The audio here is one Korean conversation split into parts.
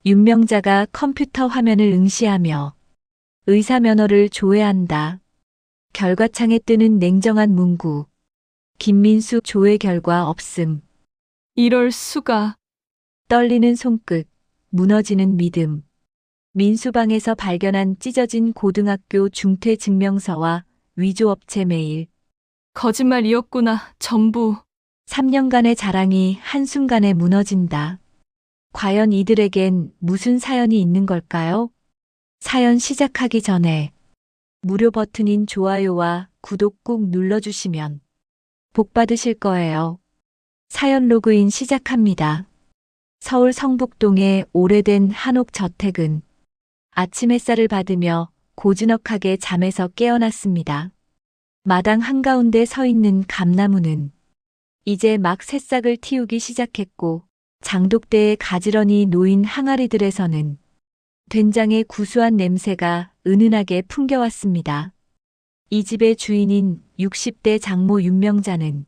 윤명자가 컴퓨터 화면을 응시하며 의사 면허를 조회한다. 결과창에 뜨는 냉정한 문구. 김민수 조회 결과 없음. 이럴 수가. 떨리는 손끝. 무너지는 믿음. 민수방에서 발견한 찢어진 고등학교 중퇴 증명서와 위조업체 메일. 거짓말이었구나, 전부. 3년간의 자랑이 한순간에 무너진다. 과연 이들에겐 무슨 사연이 있는 걸까요? 사연 시작하기 전에 무료 버튼인 좋아요와 구독 꾹 눌러주시면 복 받으실 거예요. 사연 로그인 시작합니다. 서울 성북동의 오래된 한옥 저택은 아침 햇살을 받으며 고즈넉하게 잠에서 깨어났습니다. 마당 한가운데 서 있는 감나무는 이제 막 새싹을 틔우기 시작했고 장독대에 가지런히 놓인 항아리들에서는 된장의 구수한 냄새가 은은하게 풍겨왔습니다. 이 집의 주인인 60대 장모 윤명자는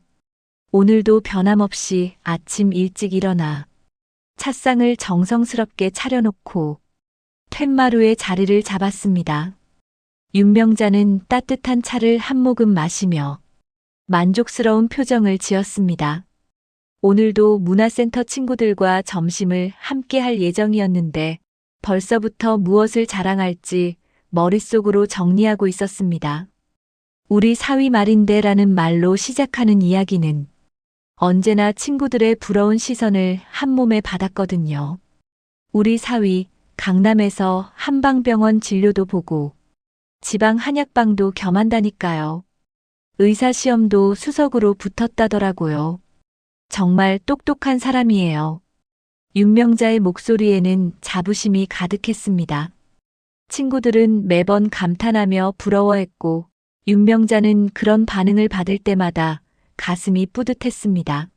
오늘도 변함없이 아침 일찍 일어나 찻상을 정성스럽게 차려놓고 툇마루에 자리를 잡았습니다. 윤명자는 따뜻한 차를 한 모금 마시며 만족스러운 표정을 지었습니다. 오늘도 문화센터 친구들과 점심을 함께 할 예정이었는데 벌써부터 무엇을 자랑할지 머릿속으로 정리하고 있었습니다. 우리 사위 말인데라는 말로 시작하는 이야기는 언제나 친구들의 부러운 시선을 한 몸에 받았거든요. 우리 사위, 강남에서 한방병원 진료도 보고 지방 한약방도 겸한다니까요. 의사시험도 수석으로 붙었다더라고요. 정말 똑똑한 사람이에요. 윤명자의 목소리에는 자부심이 가득했습니다. 친구들은 매번 감탄하며 부러워했고 윤명자는 그런 반응을 받을 때마다 가슴이 뿌듯했습니다.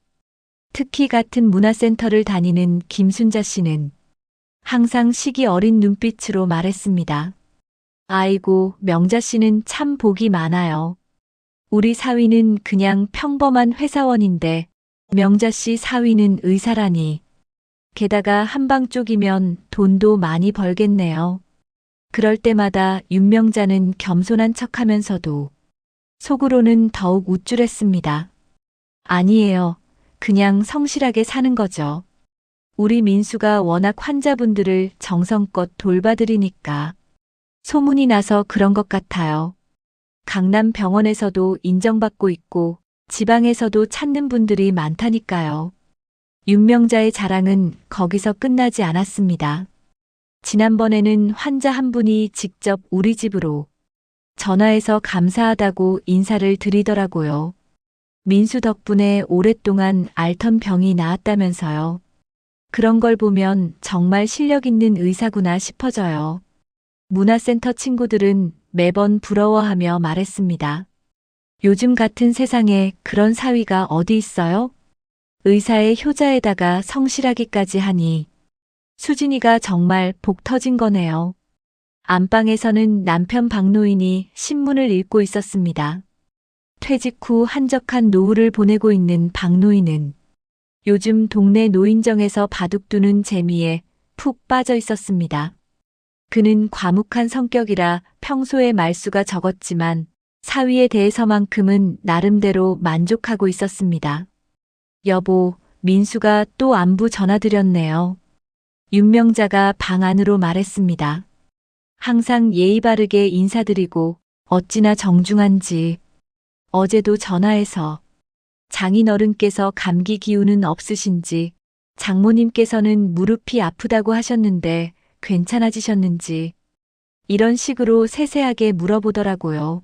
특히 같은 문화센터를 다니는 김순자 씨는 항상 시기 어린 눈빛으로 말했습니다. 아이고, 명자 씨는 참 복이 많아요. 우리 사위는 그냥 평범한 회사원인데 명자 씨 사위는 의사라니. 게다가 한방 쪽이면 돈도 많이 벌겠네요. 그럴 때마다 윤명자는 겸손한 척하면서도 속으로는 더욱 우쭐했습니다. 아니에요. 그냥 성실하게 사는 거죠. 우리 민수가 워낙 환자분들을 정성껏 돌봐드리니까 소문이 나서 그런 것 같아요. 강남 병원에서도 인정받고 있고 지방에서도 찾는 분들이 많다니까요. 윤명자의 자랑은 거기서 끝나지 않았습니다. 지난번에는 환자 한 분이 직접 우리 집으로 전화해서 감사하다고 인사를 드리더라고요. 민수 덕분에 오랫동안 앓던 병이 나았다면서요. 그런 걸 보면 정말 실력 있는 의사구나 싶어져요. 문화센터 친구들은 매번 부러워하며 말했습니다. 요즘 같은 세상에 그런 사위가 어디 있어요? 의사의 효자에다가 성실하기까지 하니 수진이가 정말 복 터진 거네요. 안방에서는 남편 박노인이 신문을 읽고 있었습니다. 퇴직 후 한적한 노후를 보내고 있는 박노인은 요즘 동네 노인정에서 바둑두는 재미에 푹 빠져 있었습니다. 그는 과묵한 성격이라 평소에 말수가 적었지만 사위에 대해서만큼은 나름대로 만족하고 있었습니다. 여보, 민수가 또 안부 전화드렸네요. 윤명자가 방 안으로 말했습니다. 항상 예의 바르게 인사드리고 어찌나 정중한지. 어제도 전화해서 장인어른께서 감기 기운은 없으신지, 장모님께서는 무릎이 아프다고 하셨는데 괜찮아지셨는지 이런 식으로 세세하게 물어보더라고요.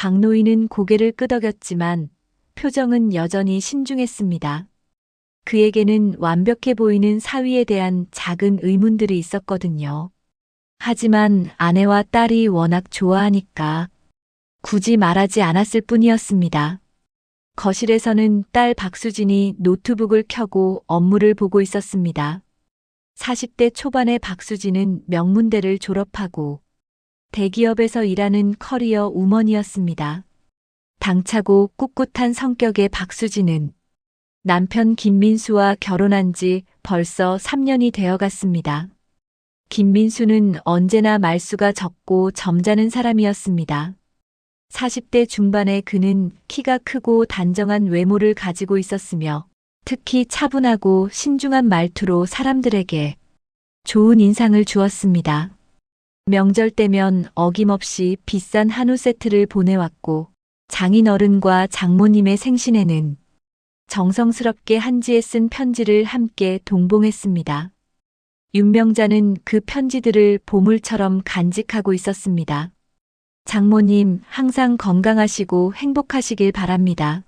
박노인은 고개를 끄덕였지만 표정은 여전히 신중했습니다. 그에게는 완벽해 보이는 사위에 대한 작은 의문들이 있었거든요. 하지만 아내와 딸이 워낙 좋아하니까 굳이 말하지 않았을 뿐이었습니다. 거실에서는 딸 박수진이 노트북을 켜고 업무를 보고 있었습니다. 40대 초반의 박수진은 명문대를 졸업하고 대기업에서 일하는 커리어 우먼이었습니다. 당차고 꿋꿋한 성격의 박수진은 남편 김민수와 결혼한 지 벌써 3년이 되어 갔습니다. 김민수는 언제나 말수가 적고 점잖은 사람이었습니다. 40대 중반의 그는 키가 크고 단정한 외모를 가지고 있었으며 특히 차분하고 신중한 말투로 사람들에게 좋은 인상을 주었습니다. 명절 때면 어김없이 비싼 한우 세트를 보내왔고 장인어른과 장모님의 생신에는 정성스럽게 한지에 쓴 편지를 함께 동봉했습니다. 윤명자는 그 편지들을 보물처럼 간직하고 있었습니다. 장모님, 항상 건강하시고 행복하시길 바랍니다.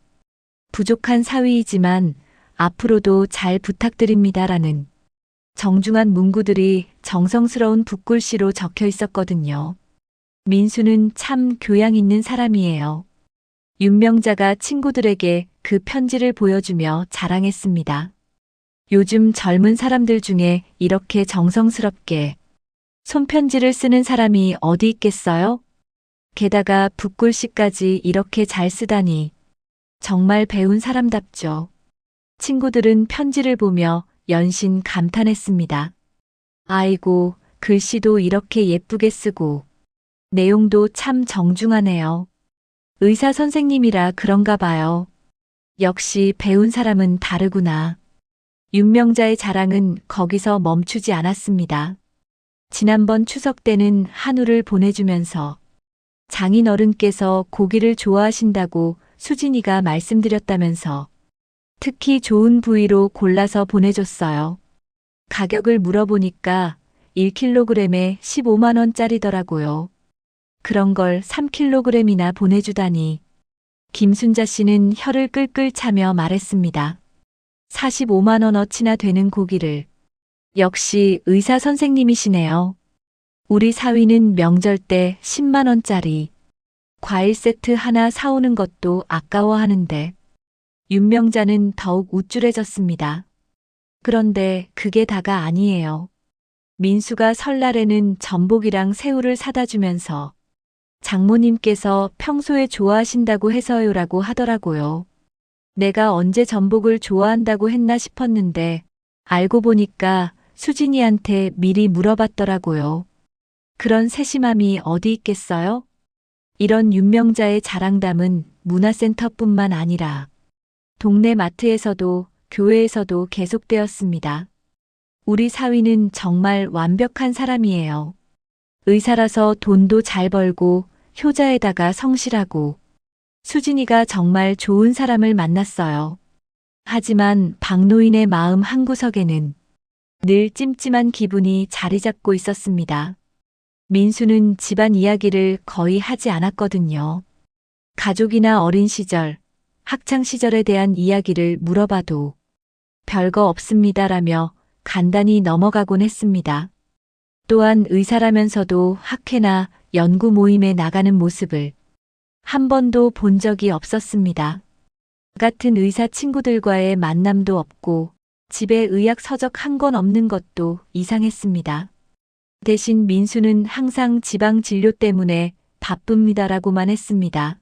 부족한 사위이지만 앞으로도 잘 부탁드립니다라는 정중한 문구들이 정성스러운 붓글씨로 적혀 있었거든요. 민수는 참 교양 있는 사람이에요. 윤명자가 친구들에게 그 편지를 보여주며 자랑했습니다. 요즘 젊은 사람들 중에 이렇게 정성스럽게 손편지를 쓰는 사람이 어디 있겠어요? 게다가 붓글씨까지 이렇게 잘 쓰다니 정말 배운 사람답죠. 친구들은 편지를 보며 연신 감탄했습니다. 아이고, 글씨도 이렇게 예쁘게 쓰고 내용도 참 정중하네요. 의사 선생님이라 그런가 봐요. 역시 배운 사람은 다르구나. 윤명자의 자랑은 거기서 멈추지 않았습니다. 지난번 추석 때는 한우를 보내주면서 장인어른께서 고기를 좋아하신다고 수진이가 말씀드렸다면서 특히 좋은 부위로 골라서 보내줬어요. 가격을 물어보니까 1kg에 15만 원짜리더라고요. 그런 걸 3kg이나 보내주다니. 김순자 씨는 혀를 끌끌 차며 말했습니다. 45만 원어치나 되는 고기를. 역시 의사 선생님이시네요. 우리 사위는 명절 때 10만 원짜리 과일 세트 하나 사오는 것도 아까워하는데. 윤명자는 더욱 우쭐해졌습니다. 그런데 그게 다가 아니에요. 민수가 설날에는 전복이랑 새우를 사다 주면서 장모님께서 평소에 좋아하신다고 해서요라고 하더라고요. 내가 언제 전복을 좋아한다고 했나 싶었는데 알고 보니까 수진이한테 미리 물어봤더라고요. 그런 세심함이 어디 있겠어요? 이런 윤명자의 자랑담은 문화센터뿐만 아니라 동네 마트에서도 교회에서도 계속되었습니다. 우리 사위는 정말 완벽한 사람이에요. 의사라서 돈도 잘 벌고 효자에다가 성실하고 수진이가 정말 좋은 사람을 만났어요. 하지만 박노인의 마음 한구석에는 늘 찜찜한 기분이 자리 잡고 있었습니다. 민수는 집안 이야기를 거의 하지 않았거든요. 가족이나 어린 시절, 학창 시절에 대한 이야기를 물어봐도 별거 없습니다라며 간단히 넘어가곤 했습니다. 또한 의사라면서도 학회나 연구 모임에 나가는 모습을 한 번도 본 적이 없었습니다. 같은 의사 친구들과의 만남도 없고 집에 의학 서적 한 권 없는 것도 이상했습니다. 대신 민수는 항상 지방 진료 때문에 바쁩니다라고만 했습니다.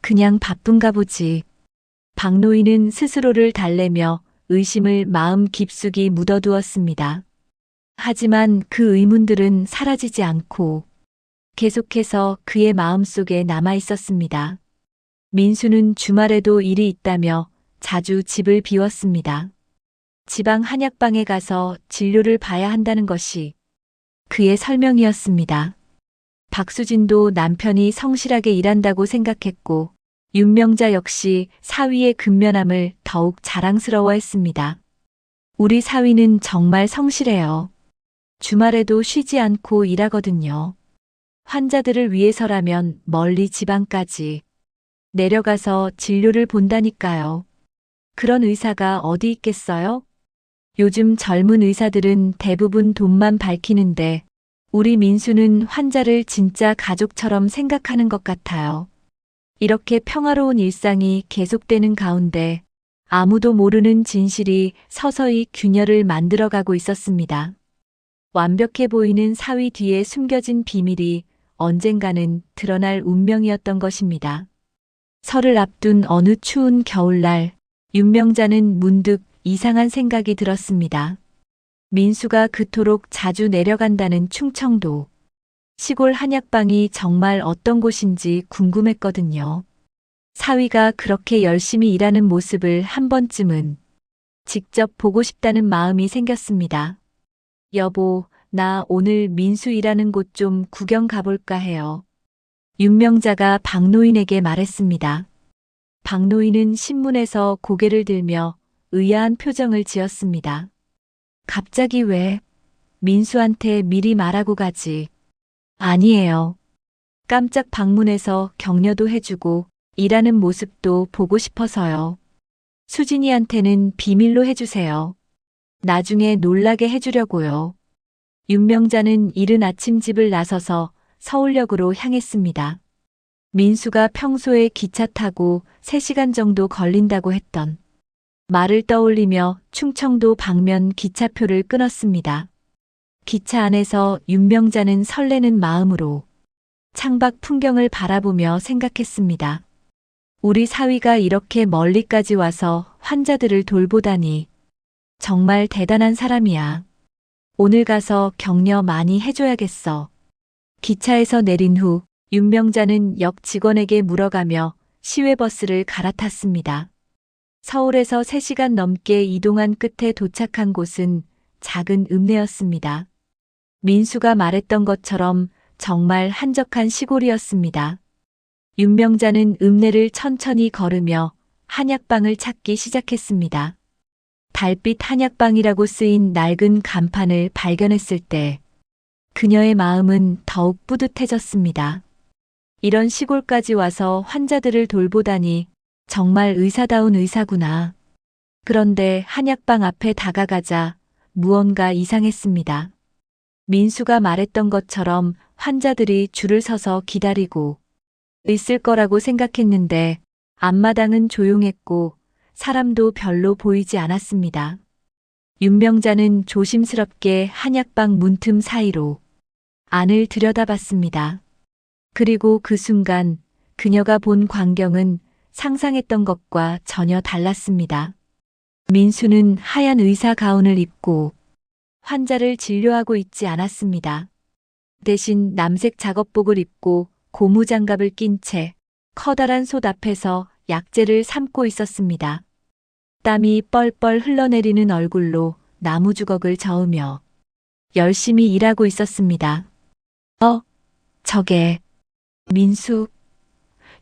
그냥 바쁜가 보지. 박노인은 스스로를 달래며 의심을 마음 깊숙이 묻어두었습니다. 하지만 그 의문들은 사라지지 않고 계속해서 그의 마음속에 남아 있었습니다. 민수는 주말에도 일이 있다며 자주 집을 비웠습니다. 지방 한약방에 가서 진료를 봐야 한다는 것이 그의 설명이었습니다. 박수진도 남편이 성실하게 일한다고 생각했고 윤명자 역시 사위의 근면함을 더욱 자랑스러워했습니다. 우리 사위는 정말 성실해요. 주말에도 쉬지 않고 일하거든요. 환자들을 위해서라면 멀리 지방까지 내려가서 진료를 본다니까요. 그런 의사가 어디 있겠어요? 요즘 젊은 의사들은 대부분 돈만 밝히는데 우리 민수는 환자를 진짜 가족처럼 생각하는 것 같아요. 이렇게 평화로운 일상이 계속되는 가운데 아무도 모르는 진실이 서서히 균열을 만들어가고 있었습니다. 완벽해 보이는 사위 뒤에 숨겨진 비밀이 언젠가는 드러날 운명이었던 것입니다. 설을 앞둔 어느 추운 겨울날, 윤명자는 문득 이상한 생각이 들었습니다. 민수가 그토록 자주 내려간다는 충청도. 시골 한약방이 정말 어떤 곳인지 궁금했거든요. 사위가 그렇게 열심히 일하는 모습을 한 번쯤은 직접 보고 싶다는 마음이 생겼습니다. 여보, 나 오늘 민수 일하는 곳 좀 구경 가볼까 해요. 윤명자가 박노인에게 말했습니다. 박노인은 신문에서 고개를 들며 의아한 표정을 지었습니다. 갑자기 왜? 민수한테 미리 말하고 가지. 아니에요. 깜짝 방문해서 격려도 해주고 일하는 모습도 보고 싶어서요. 수진이한테는 비밀로 해주세요. 나중에 놀라게 해주려고요. 윤명자는 이른 아침 집을 나서서 서울역으로 향했습니다. 민수가 평소에 기차 타고 3시간 정도 걸린다고 했던 말을 떠올리며 충청도 방면 기차표를 끊었습니다. 기차 안에서 윤명자는 설레는 마음으로 창밖 풍경을 바라보며 생각했습니다. 우리 사위가 이렇게 멀리까지 와서 환자들을 돌보다니 정말 대단한 사람이야. 오늘 가서 격려 많이 해줘야겠어. 기차에서 내린 후 윤명자는 역 직원에게 물어가며 시외버스를 갈아탔습니다. 서울에서 3시간 넘게 이동한 끝에 도착한 곳은 작은 읍내였습니다. 민수가 말했던 것처럼 정말 한적한 시골이었습니다. 윤명자는 읍내를 천천히 걸으며 한약방을 찾기 시작했습니다. 달빛 한약방이라고 쓰인 낡은 간판을 발견했을 때 그녀의 마음은 더욱 뿌듯해졌습니다. 이런 시골까지 와서 환자들을 돌보다니 정말 의사다운 의사구나. 그런데 한약방 앞에 다가가자 무언가 이상했습니다. 민수가 말했던 것처럼 환자들이 줄을 서서 기다리고 있을 거라고 생각했는데 앞마당은 조용했고 사람도 별로 보이지 않았습니다. 윤명자는 조심스럽게 한약방 문틈 사이로 안을 들여다봤습니다. 그리고 그 순간 그녀가 본 광경은 상상했던 것과 전혀 달랐습니다. 민수는 하얀 의사 가운을 입고 환자를 진료하고 있지 않았습니다. 대신 남색 작업복을 입고 고무장갑을 낀 채 커다란 솥 앞에서 약재를 삶고 있었습니다. 땀이 뻘뻘 흘러내리는 얼굴로 나무 주걱을 저으며 열심히 일하고 있었습니다. 저게 민수.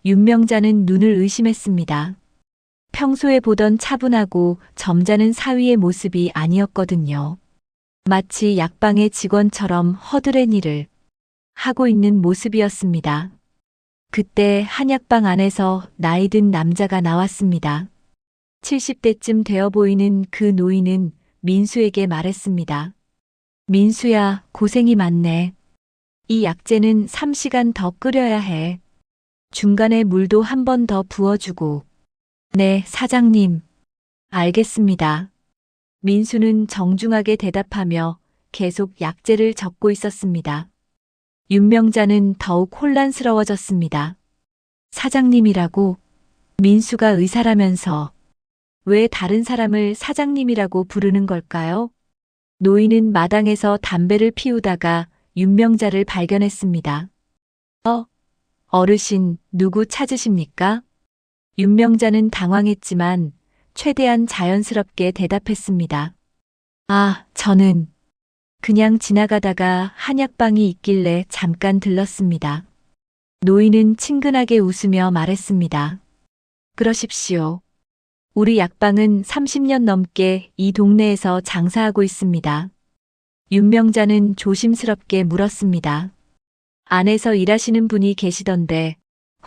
윤명자는 눈을 의심했습니다. 평소에 보던 차분하고 점잖은 사위의 모습이 아니었거든요. 마치 약방의 직원처럼 허드렛 일을 하고 있는 모습이었습니다. 그때 한약방 안에서 나이든 남자가 나왔습니다. 70대쯤 되어 보이는 그 노인은 민수에게 말했습니다. 민수야, 고생이 많네. 이 약재는 3시간 더 끓여야 해. 중간에 물도 한 번 더 부어주고. 네, 사장님. 알겠습니다. 민수는 정중하게 대답하며 계속 약재를 적고 있었습니다. 윤명자는 더욱 혼란스러워졌습니다. 사장님이라고? 민수가 의사라면서 왜 다른 사람을 사장님이라고 부르는 걸까요? 노인은 마당에서 담배를 피우다가 윤명자를 발견했습니다. 어르신, 누구 찾으십니까? 윤명자는 당황했지만 최대한 자연스럽게 대답했습니다. 저는 그냥 지나가다가 한약방이 있길래 잠깐 들렀습니다. 노인은 친근하게 웃으며 말했습니다. 그러십시오. 우리 약방은 30년 넘게 이 동네에서 장사하고 있습니다. 윤명자는 조심스럽게 물었습니다. 안에서 일하시는 분이 계시던데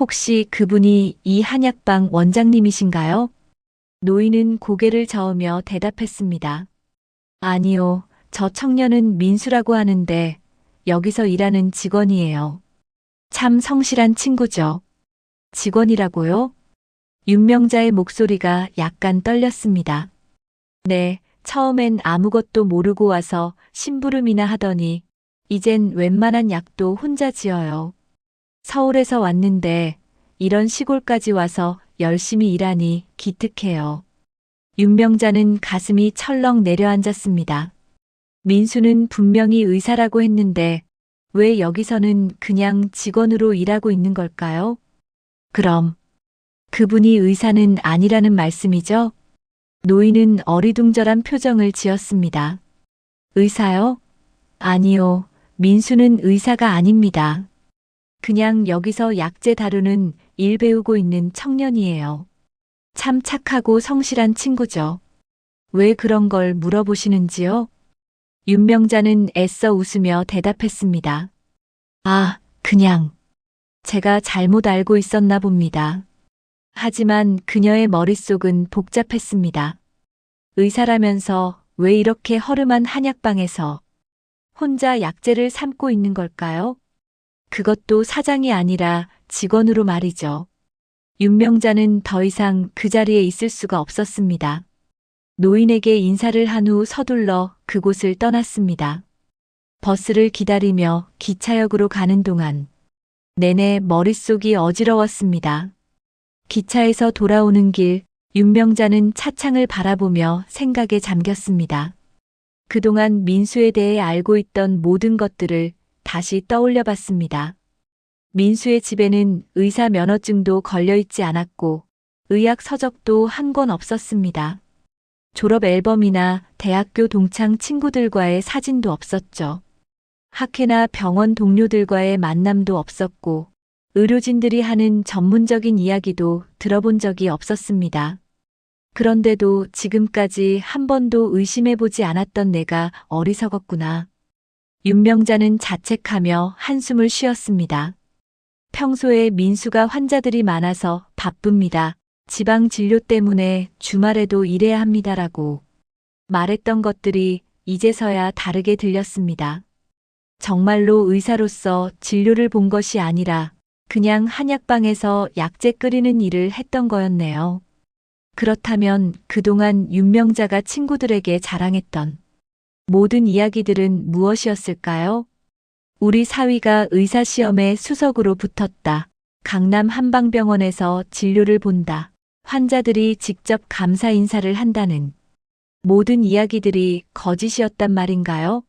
혹시 그분이 이 한약방 원장님이신가요? 노인은 고개를 저으며 대답했습니다. 아니요, 저 청년은 민수라고 하는데 여기서 일하는 직원이에요. 참 성실한 친구죠. 직원이라고요? 윤명자의 목소리가 약간 떨렸습니다. 네, 처음엔 아무것도 모르고 와서 심부름이나 하더니 이젠 웬만한 약도 혼자 지어요. 서울에서 왔는데 이런 시골까지 와서 열심히 일하니 기특해요. 윤명자는 가슴이 철렁 내려앉았습니다. 민수는 분명히 의사라고 했는데 왜 여기서는 그냥 직원으로 일하고 있는 걸까요? 그럼 그분이 의사는 아니라는 말씀이죠? 노인은 어리둥절한 표정을 지었습니다. 의사요? 아니요. 민수는 의사가 아닙니다. 그냥 여기서 약재 다루는 일 배우고 있는 청년이에요. 참 착하고 성실한 친구죠. 왜 그런 걸 물어보시는지요? 윤명자는 애써 웃으며 대답했습니다. 아, 그냥 제가 잘못 알고 있었나 봅니다. 하지만 그녀의 머릿속은 복잡했습니다. 의사라면서 왜 이렇게 허름한 한약방에서 혼자 약재를 삶고 있는 걸까요? 그것도 사장이 아니라 직원으로 말이죠. 윤명자는 더 이상 그 자리에 있을 수가 없었습니다. 노인에게 인사를 한 후 서둘러 그곳을 떠났습니다. 버스를 기다리며 기차역으로 가는 동안 내내 머릿속이 어지러웠습니다. 기차에서 돌아오는 길, 윤명자는 차창을 바라보며 생각에 잠겼습니다. 그동안 민수에 대해 알고 있던 모든 것들을 다시 떠올려 봤습니다. 민수의 집에는 의사 면허증도 걸려 있지 않았고 의학 서적도 한 권 없었습니다. 졸업 앨범이나 대학교 동창 친구들과의 사진도 없었죠. 학회나 병원 동료들과의 만남도 없었고 의료진들이 하는 전문적인 이야기도 들어본 적이 없었습니다. 그런데도 지금까지 한 번도 의심해보지 않았던 내가 어리석었구나. 윤명자는 자책하며 한숨을 쉬었습니다. 평소에 민수가 환자들이 많아서 바쁩니다. 지방 진료 때문에 주말에도 일해야 합니다라고 말했던 것들이 이제서야 다르게 들렸습니다. 정말로 의사로서 진료를 본 것이 아니라 그냥 한약방에서 약재 끓이는 일을 했던 거였네요. 그렇다면 그동안 윤명자가 친구들에게 자랑했던 모든 이야기들은 무엇이었을까요? 우리 사위가 의사시험에 수석으로 붙었다. 강남 한방병원에서 진료를 본다. 환자들이 직접 감사 인사를 한다는 모든 이야기들이 거짓이었단 말인가요?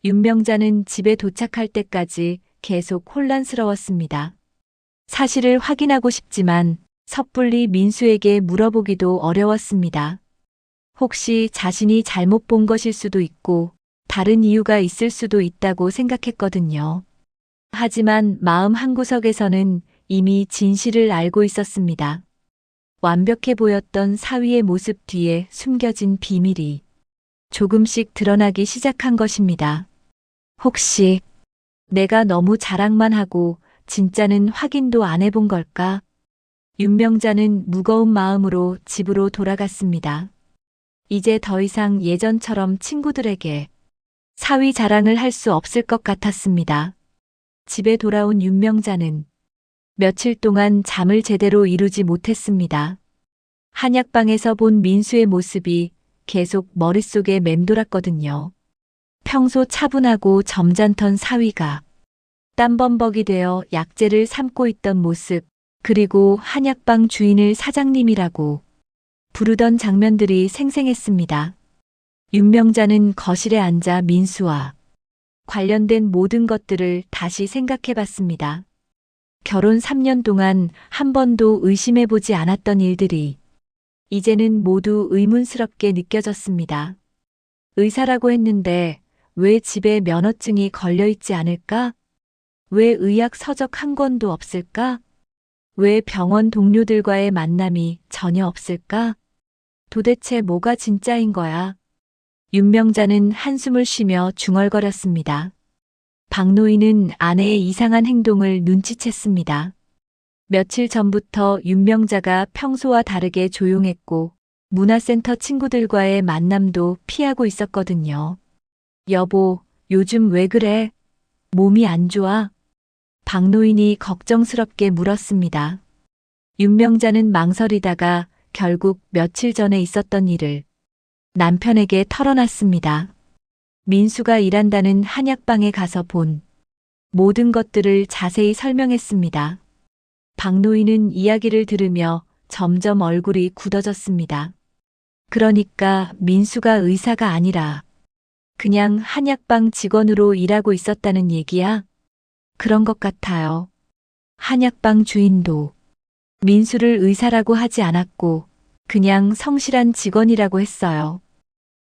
윤명자는 집에 도착할 때까지 계속 혼란스러웠습니다. 사실을 확인하고 싶지만 섣불리 민수에게 물어보기도 어려웠습니다. 혹시 자신이 잘못 본 것일 수도 있고 다른 이유가 있을 수도 있다고 생각했거든요. 하지만 마음 한구석에서는 이미 진실을 알고 있었습니다. 완벽해 보였던 사위의 모습 뒤에 숨겨진 비밀이 조금씩 드러나기 시작한 것입니다. 혹시 내가 너무 자랑만 하고 진짜는 확인도 안 해본 걸까? 윤명자는 무거운 마음으로 집으로 돌아갔습니다. 이제 더 이상 예전처럼 친구들에게 사위 자랑을 할 수 없을 것 같았습니다. 집에 돌아온 윤명자는 며칠 동안 잠을 제대로 이루지 못했습니다. 한약방에서 본 민수의 모습이 계속 머릿속에 맴돌았거든요. 평소 차분하고 점잖던 사위가 땀범벅이 되어 약재를 삶고 있던 모습, 그리고 한약방 주인을 사장님이라고 부르던 장면들이 생생했습니다. 윤명자는 거실에 앉아 민수와 관련된 모든 것들을 다시 생각해 봤습니다. 결혼 3년 동안 한 번도 의심해보지 않았던 일들이 이제는 모두 의문스럽게 느껴졌습니다. 의사라고 했는데 왜 집에 면허증이 걸려 있지 않을까? 왜 의학 서적 한 권도 없을까? 왜 병원 동료들과의 만남이 전혀 없을까? 도대체 뭐가 진짜인 거야? 윤명자는 한숨을 쉬며 중얼거렸습니다. 박노인은 아내의 이상한 행동을 눈치챘습니다. 며칠 전부터 윤명자가 평소와 다르게 조용했고 문화센터 친구들과의 만남도 피하고 있었거든요. 여보, 요즘 왜 그래? 몸이 안 좋아? 박노인이 걱정스럽게 물었습니다. 윤명자는 망설이다가 결국 며칠 전에 있었던 일을 남편에게 털어놨습니다. 민수가 일한다는 한약방에 가서 본 모든 것들을 자세히 설명했습니다. 박노인은 이야기를 들으며 점점 얼굴이 굳어졌습니다. 그러니까 민수가 의사가 아니라 그냥 한약방 직원으로 일하고 있었다는 얘기야? 그런 것 같아요. 한약방 주인도 민수를 의사라고 하지 않았고 그냥 성실한 직원이라고 했어요.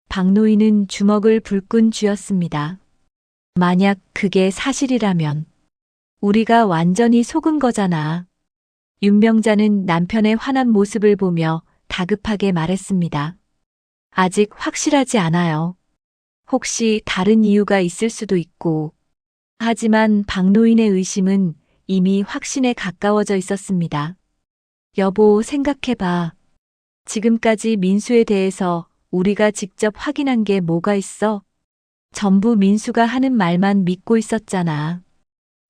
박노인은 주먹을 불끈 쥐었습니다. 만약 그게 사실이라면 우리가 완전히 속은 거잖아. 윤명자는 남편의 화난 모습을 보며 다급하게 말했습니다. 아직 확실하지 않아요. 혹시 다른 이유가 있을 수도 있고. 하지만 박노인의 의심은 이미 확신에 가까워져 있었습니다. 여보, 생각해봐. 지금까지 민수에 대해서 우리가 직접 확인한 게 뭐가 있어? 전부 민수가 하는 말만 믿고 있었잖아.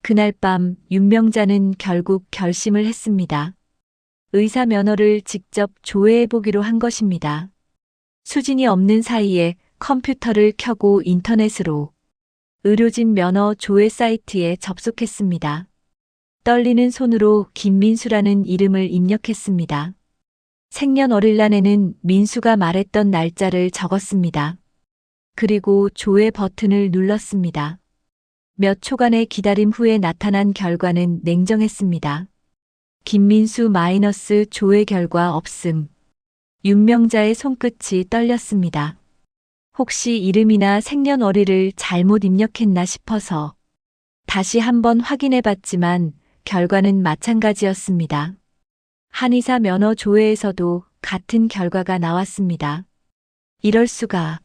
그날 밤 윤명자는 결국 결심을 했습니다. 의사 면허를 직접 조회해보기로 한 것입니다. 수진이 없는 사이에 컴퓨터를 켜고 인터넷으로 의료진 면허 조회 사이트에 접속했습니다. 떨리는 손으로 김민수라는 이름을 입력했습니다. 생년월일란에는 민수가 말했던 날짜를 적었습니다. 그리고 조회 버튼을 눌렀습니다. 몇 초간의 기다림 후에 나타난 결과는 냉정했습니다. 김민수 마이너스 조회 결과 없음. 윤명자의 손끝이 떨렸습니다. 혹시 이름이나 생년월일을 잘못 입력했나 싶어서 다시 한번 확인해 봤지만 결과는 마찬가지였습니다. 한의사 면허 조회에서도 같은 결과가 나왔습니다. 이럴 수가.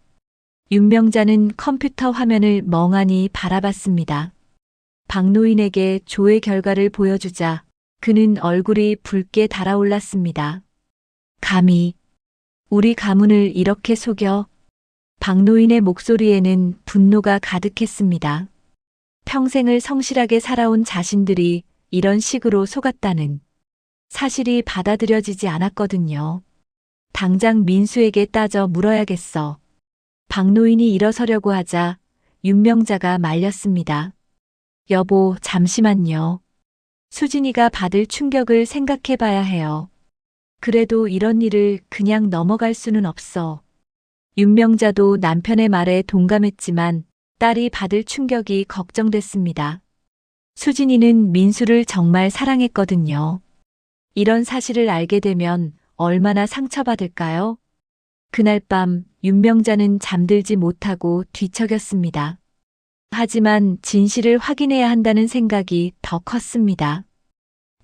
윤명자는 컴퓨터 화면을 멍하니 바라봤습니다. 박노인에게 조회 결과를 보여주자 그는 얼굴이 붉게 달아올랐습니다. 감히 우리 가문을 이렇게 속여? 박노인의 목소리에는 분노가 가득했습니다. 평생을 성실하게 살아온 자신들이 이런 식으로 속았다는 사실이 받아들여지지 않았거든요. 당장 민수에게 따져 물어야겠어. 박노인이 일어서려고 하자 윤명자가 말렸습니다. 여보, 잠시만요. 수진이가 받을 충격을 생각해 봐야 해요. 그래도 이런 일을 그냥 넘어갈 수는 없어. 윤명자도 남편의 말에 동감했지만 딸이 받을 충격이 걱정됐습니다. 수진이는 민수를 정말 사랑했거든요. 이런 사실을 알게 되면 얼마나 상처받을까요? 그날 밤 윤명자는 잠들지 못하고 뒤척였습니다. 하지만 진실을 확인해야 한다는 생각이 더 컸습니다.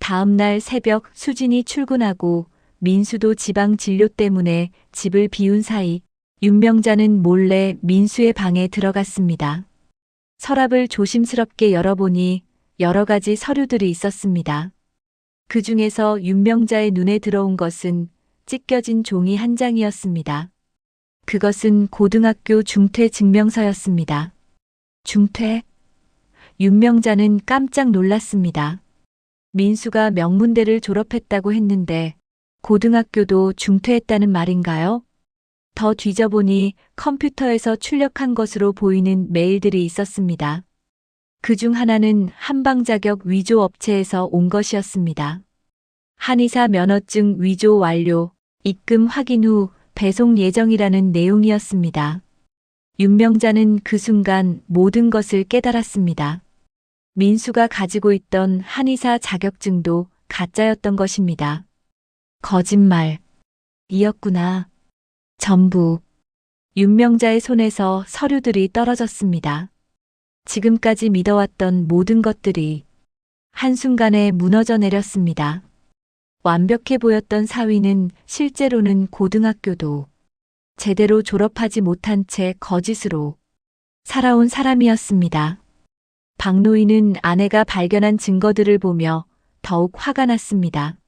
다음 날 새벽 수진이 출근하고 민수도 지방 진료 때문에 집을 비운 사이 윤명자는 몰래 민수의 방에 들어갔습니다. 서랍을 조심스럽게 열어보니 여러 가지 서류들이 있었습니다. 그 중에서 윤명자의 눈에 들어온 것은 찢겨진 종이 한 장이었습니다. 그것은 고등학교 중퇴 증명서였습니다. 중퇴? 윤명자는 깜짝 놀랐습니다. 민수가 명문대를 졸업했다고 했는데 고등학교도 중퇴했다는 말인가요? 더 뒤져보니 컴퓨터에서 출력한 것으로 보이는 메일들이 있었습니다. 그중 하나는 한방 자격 위조 업체에서 온 것이었습니다. 한의사 면허증 위조 완료, 입금 확인 후 배송 예정이라는 내용이었습니다. 윤명자는 그 순간 모든 것을 깨달았습니다. 민수가 가지고 있던 한의사 자격증도 가짜였던 것입니다. 거짓말이었구나. 전부. 윤명자의 손에서 서류들이 떨어졌습니다. 지금까지 믿어왔던 모든 것들이 한순간에 무너져 내렸습니다. 완벽해 보였던 사위는 실제로는 고등학교도 제대로 졸업하지 못한 채 거짓으로 살아온 사람이었습니다. 박노인은 아내가 발견한 증거들을 보며 더욱 화가 났습니다.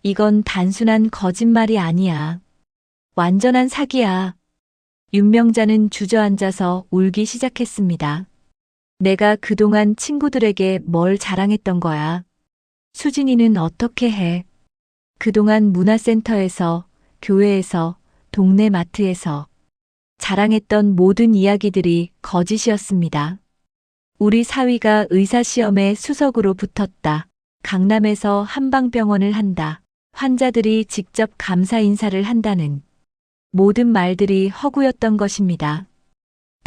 이건 단순한 거짓말이 아니야. 완전한 사기야. 윤명자는 주저앉아서 울기 시작했습니다. 내가 그동안 친구들에게 뭘 자랑했던 거야. 수진이는 어떻게 해? 그동안 문화센터에서, 교회에서, 동네 마트에서 자랑했던 모든 이야기들이 거짓이었습니다. 우리 사위가 의사시험에 수석으로 붙었다. 강남에서 한방병원을 한다. 환자들이 직접 감사 인사를 한다는 모든 말들이 허구였던 것입니다.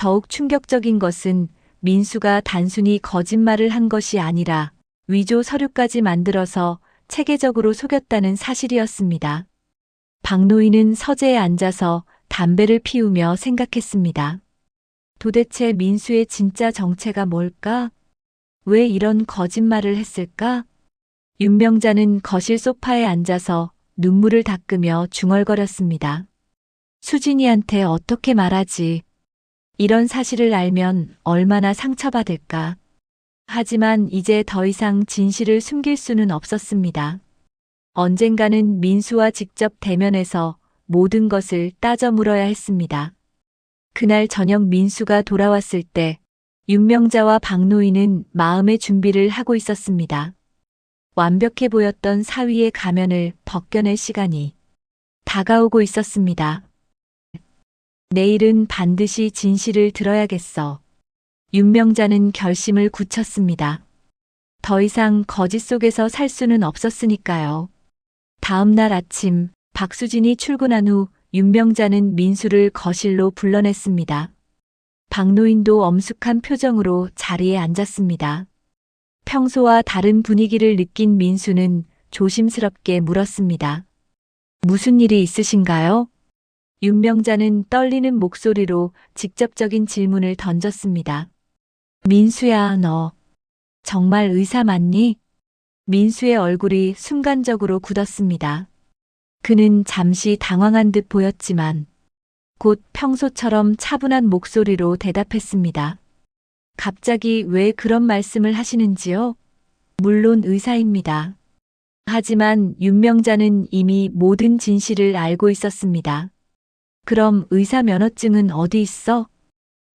더욱 충격적인 것은 민수가 단순히 거짓말을 한 것이 아니라 위조 서류까지 만들어서 체계적으로 속였다는 사실이었습니다. 박노인은 서재에 앉아서 담배를 피우며 생각했습니다. 도대체 민수의 진짜 정체가 뭘까? 왜 이런 거짓말을 했을까? 윤명자는 거실 소파에 앉아서 눈물을 닦으며 중얼거렸습니다. 수진이한테 어떻게 말하지? 이런 사실을 알면 얼마나 상처받을까? 하지만 이제 더 이상 진실을 숨길 수는 없었습니다. 언젠가는 민수와 직접 대면해서 모든 것을 따져 물어야 했습니다. 그날 저녁 민수가 돌아왔을 때 윤명자와 박노인은 마음의 준비를 하고 있었습니다. 완벽해 보였던 사위의 가면을 벗겨낼 시간이 다가오고 있었습니다. 내일은 반드시 진실을 들어야겠어. 윤명자는 결심을 굳혔습니다. 더 이상 거짓 속에서 살 수는 없었으니까요. 다음 날 아침 박수진이 출근한 후 윤명자는 민수를 거실로 불러냈습니다. 박노인도 엄숙한 표정으로 자리에 앉았습니다. 평소와 다른 분위기를 느낀 민수는 조심스럽게 물었습니다. 무슨 일이 있으신가요? 윤명자는 떨리는 목소리로 직접적인 질문을 던졌습니다. 민수야, 너 정말 의사 맞니? 민수의 얼굴이 순간적으로 굳었습니다. 그는 잠시 당황한 듯 보였지만 곧 평소처럼 차분한 목소리로 대답했습니다. 갑자기 왜 그런 말씀을 하시는지요? 물론 의사입니다. 하지만 윤명자는 이미 모든 진실을 알고 있었습니다. 그럼 의사 면허증은 어디 있어?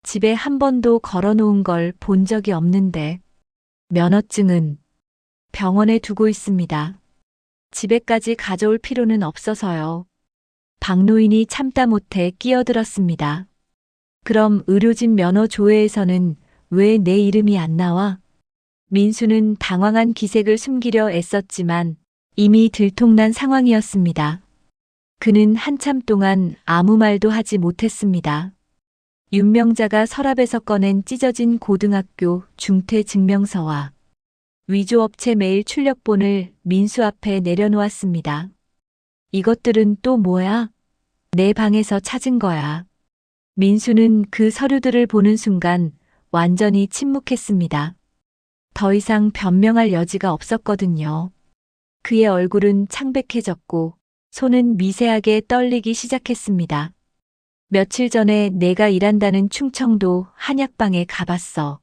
집에 한 번도 걸어놓은 걸 본 적이 없는데. 면허증은 병원에 두고 있습니다. 집에까지 가져올 필요는 없어서요. 박노인이 참다 못해 끼어들었습니다. 그럼 의료진 면허 조회에서는 왜 내 이름이 안 나와? 민수는 당황한 기색을 숨기려 애썼지만 이미 들통난 상황이었습니다. 그는 한참 동안 아무 말도 하지 못했습니다. 윤명자가 서랍에서 꺼낸 찢어진 고등학교 중퇴 증명서와 위조업체 메일 출력본을 민수 앞에 내려놓았습니다. 이것들은 또 뭐야? 내 방에서 찾은 거야. 민수는 그 서류들을 보는 순간 완전히 침묵했습니다. 더 이상 변명할 여지가 없었거든요. 그의 얼굴은 창백해졌고 손은 미세하게 떨리기 시작했습니다. 며칠 전에 내가 일한다는 충청도 한약방에 가봤어.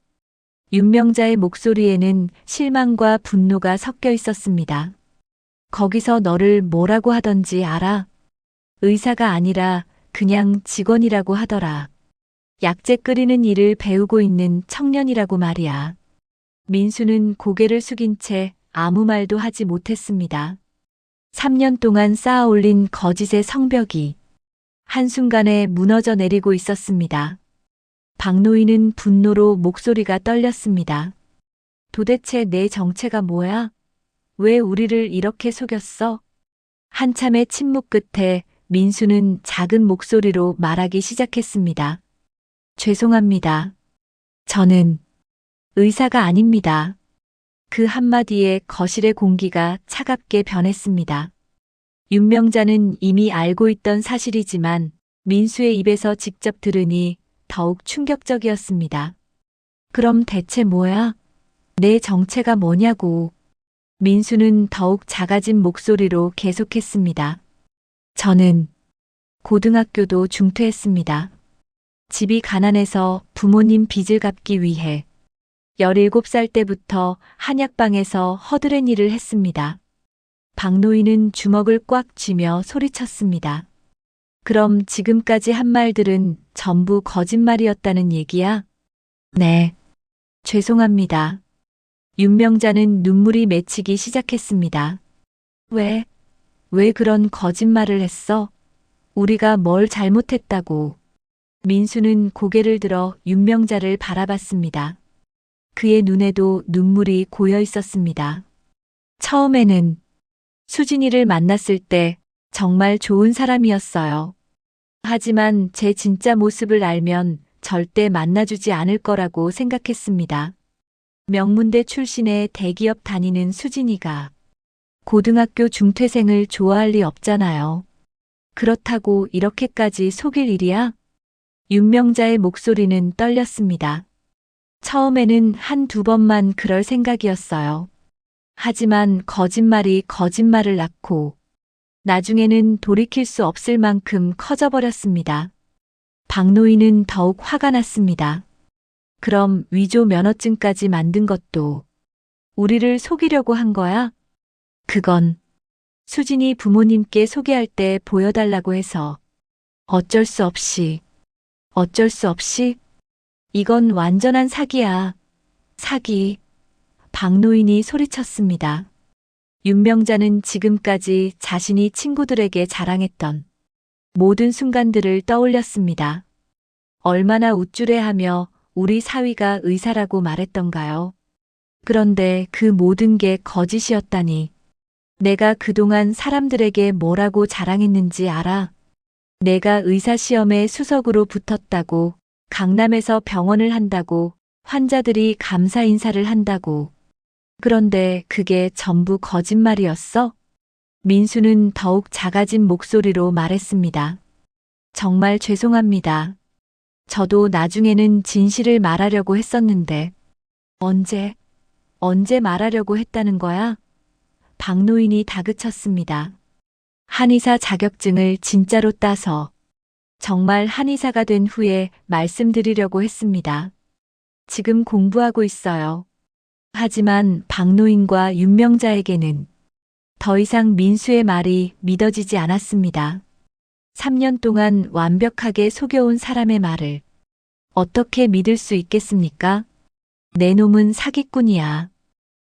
윤명자의 목소리에는 실망과 분노가 섞여 있었습니다. 거기서 너를 뭐라고 하던지 알아? 의사가 아니라 그냥 직원이라고 하더라. 약재 끓이는 일을 배우고 있는 청년이라고 말이야. 민수는 고개를 숙인 채 아무 말도 하지 못했습니다. 3년 동안 쌓아 올린 거짓의 성벽이 한순간에 무너져 내리고 있었습니다. 박노인은 분노로 목소리가 떨렸습니다. 도대체 내 정체가 뭐야? 왜 우리를 이렇게 속였어? 한참의 침묵 끝에 민수는 작은 목소리로 말하기 시작했습니다. 죄송합니다. 저는 의사가 아닙니다. 그 한마디에 거실의 공기가 차갑게 변했습니다. 윤명자는 이미 알고 있던 사실이지만 민수의 입에서 직접 들으니 더욱 충격적이었습니다. 그럼 대체 뭐야? 내 정체가 뭐냐고. 민수는 더욱 작아진 목소리로 계속했습니다. 저는 고등학교도 중퇴했습니다. 집이 가난해서 부모님 빚을 갚기 위해 17살 때부터 한약방에서 허드렛 일을 했습니다. 박노인은 주먹을 꽉 쥐며 소리쳤습니다. 그럼 지금까지 한 말들은 전부 거짓말이었다는 얘기야? 네. 죄송합니다. 윤명자는 눈물이 맺히기 시작했습니다. 왜 그런 거짓말을 했어? 우리가 뭘 잘못했다고. 민수는 고개를 들어 윤명자를 바라봤습니다. 그의 눈에도 눈물이 고여 있었습니다. 처음에는 수진이를 만났을 때 정말 좋은 사람이었어요. 하지만 제 진짜 모습을 알면 절대 만나주지 않을 거라고 생각했습니다. 명문대 출신의 대기업 다니는 수진이가 고등학교 중퇴생을 좋아할 리 없잖아요. 그렇다고 이렇게까지 속일 일이야? 윤명자의 목소리는 떨렸습니다. 처음에는 한두 번만 그럴 생각이었어요. 하지만 거짓말이 거짓말을 낳고 나중에는 돌이킬 수 없을 만큼 커져버렸습니다. 박노인은 더욱 화가 났습니다. 그럼 위조 면허증까지 만든 것도 우리를 속이려고 한 거야? 그건 수진이 부모님께 소개할 때 보여달라고 해서 어쩔 수 없이 이건 완전한 사기야. 사기. 박노인이 소리쳤습니다. 윤명자는 지금까지 자신이 친구들에게 자랑했던 모든 순간들을 떠올렸습니다. 얼마나 우쭐해하며 우리 사위가 의사라고 말했던가요? 그런데 그 모든 게 거짓이었다니. 내가 그동안 사람들에게 뭐라고 자랑했는지 알아? 내가 의사시험에 수석으로 붙었다고, 강남에서 병원을 한다고, 환자들이 감사 인사를 한다고. 그런데 그게 전부 거짓말이었어? 민수는 더욱 작아진 목소리로 말했습니다. 정말 죄송합니다. 저도 나중에는 진실을 말하려고 했었는데. 언제 말하려고 했다는 거야? 박노인이 다그쳤습니다. 한의사 자격증을 진짜로 따서 정말 한의사가 된 후에 말씀드리려고 했습니다. 지금 공부하고 있어요. 하지만 박노인과 윤명자에게는 더 이상 민수의 말이 믿어지지 않았습니다. 3년 동안 완벽하게 속여온 사람의 말을 어떻게 믿을 수 있겠습니까? 내 놈은 사기꾼이야.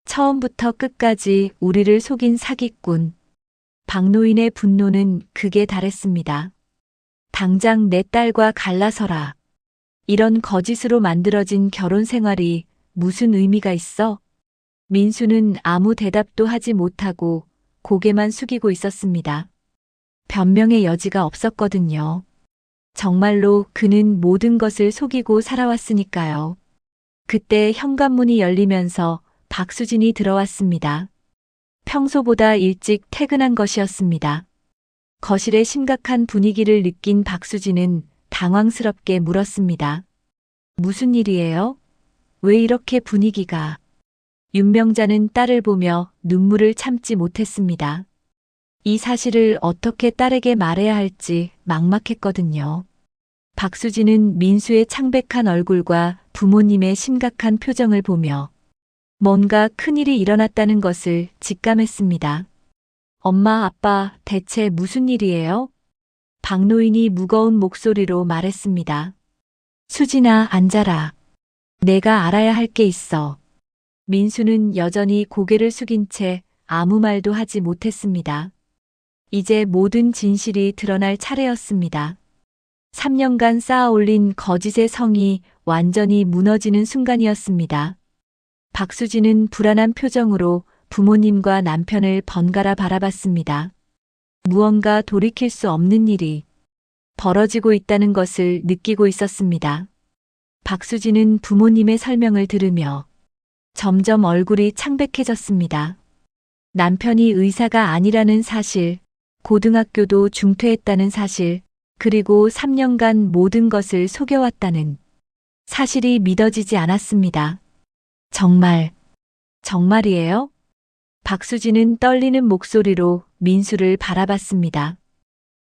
처음부터 끝까지 우리를 속인 사기꾼. 박노인의 분노는 극에 달했습니다. 당장 내 딸과 갈라서라. 이런 거짓으로 만들어진 결혼 생활이 무슨 의미가 있어? 민수는 아무 대답도 하지 못하고 고개만 숙이고 있었습니다. 변명의 여지가 없었거든요. 정말로 그는 모든 것을 속이고 살아왔으니까요. 그때 현관문이 열리면서 박수진이 들어왔습니다. 평소보다 일찍 퇴근한 것이었습니다. 거실의 심각한 분위기를 느낀 박수진은 당황스럽게 물었습니다. 무슨 일이에요? 왜 이렇게 분위기가? 윤명자는 딸을 보며 눈물을 참지 못했습니다. 이 사실을 어떻게 딸에게 말해야 할지 막막했거든요. 박수진은 민수의 창백한 얼굴과 부모님의 심각한 표정을 보며 뭔가 큰일이 일어났다는 것을 직감했습니다. 엄마, 아빠, 대체 무슨 일이에요? 박노인이 무거운 목소리로 말했습니다. 수진아, 앉아라. 내가 알아야 할 게 있어. 민수는 여전히 고개를 숙인 채 아무 말도 하지 못했습니다. 이제 모든 진실이 드러날 차례였습니다. 3년간 쌓아올린 거짓의 성이 완전히 무너지는 순간이었습니다. 박수진은 불안한 표정으로 부모님과 남편을 번갈아 바라봤습니다. 무언가 돌이킬 수 없는 일이 벌어지고 있다는 것을 느끼고 있었습니다. 박수진은 부모님의 설명을 들으며 점점 얼굴이 창백해졌습니다. 남편이 의사가 아니라는 사실, 고등학교도 중퇴했다는 사실, 그리고 3년간 모든 것을 속여왔다는 사실이 믿어지지 않았습니다. 정말이에요? 박수진은 떨리는 목소리로 민수를 바라봤습니다.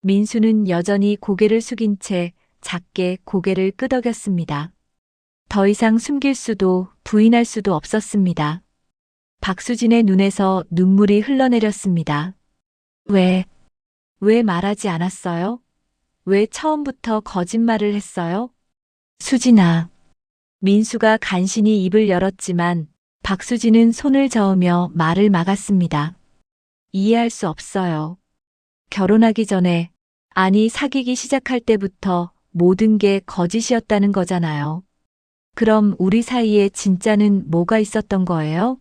민수는 여전히 고개를 숙인 채 작게 고개를 끄덕였습니다. 더 이상 숨길 수도 부인할 수도 없었습니다. 박수진의 눈에서 눈물이 흘러내렸습니다. 왜 말하지 않았어요? 왜 처음부터 거짓말을 했어요? 수진아. 민수가 간신히 입을 열었지만 박수진은 손을 저으며 말을 막았습니다. 이해할 수 없어요. 결혼하기 전에, 아니 사귀기 시작할 때부터 모든 게 거짓이었다는 거잖아요. 그럼 우리 사이에 진짜는 뭐가 있었던 거예요?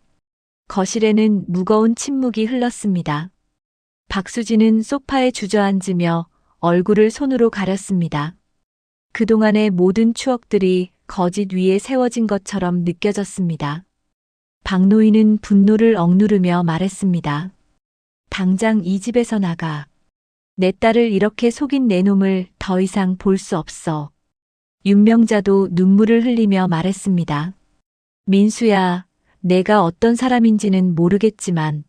거실에는 무거운 침묵이 흘렀습니다. 박수진은 소파에 주저앉으며 얼굴을 손으로 가렸습니다. 그동안의 모든 추억들이 거짓 위에 세워진 것처럼 느껴졌습니다. 박노인은 분노를 억누르며 말했습니다. 당장 이 집에서 나가. 내 딸을 이렇게 속인 내 놈을 더 이상 볼 수 없어. 윤명자도 눈물을 흘리며 말했습니다. 민수야, 내가 어떤 사람인지는 모르겠지만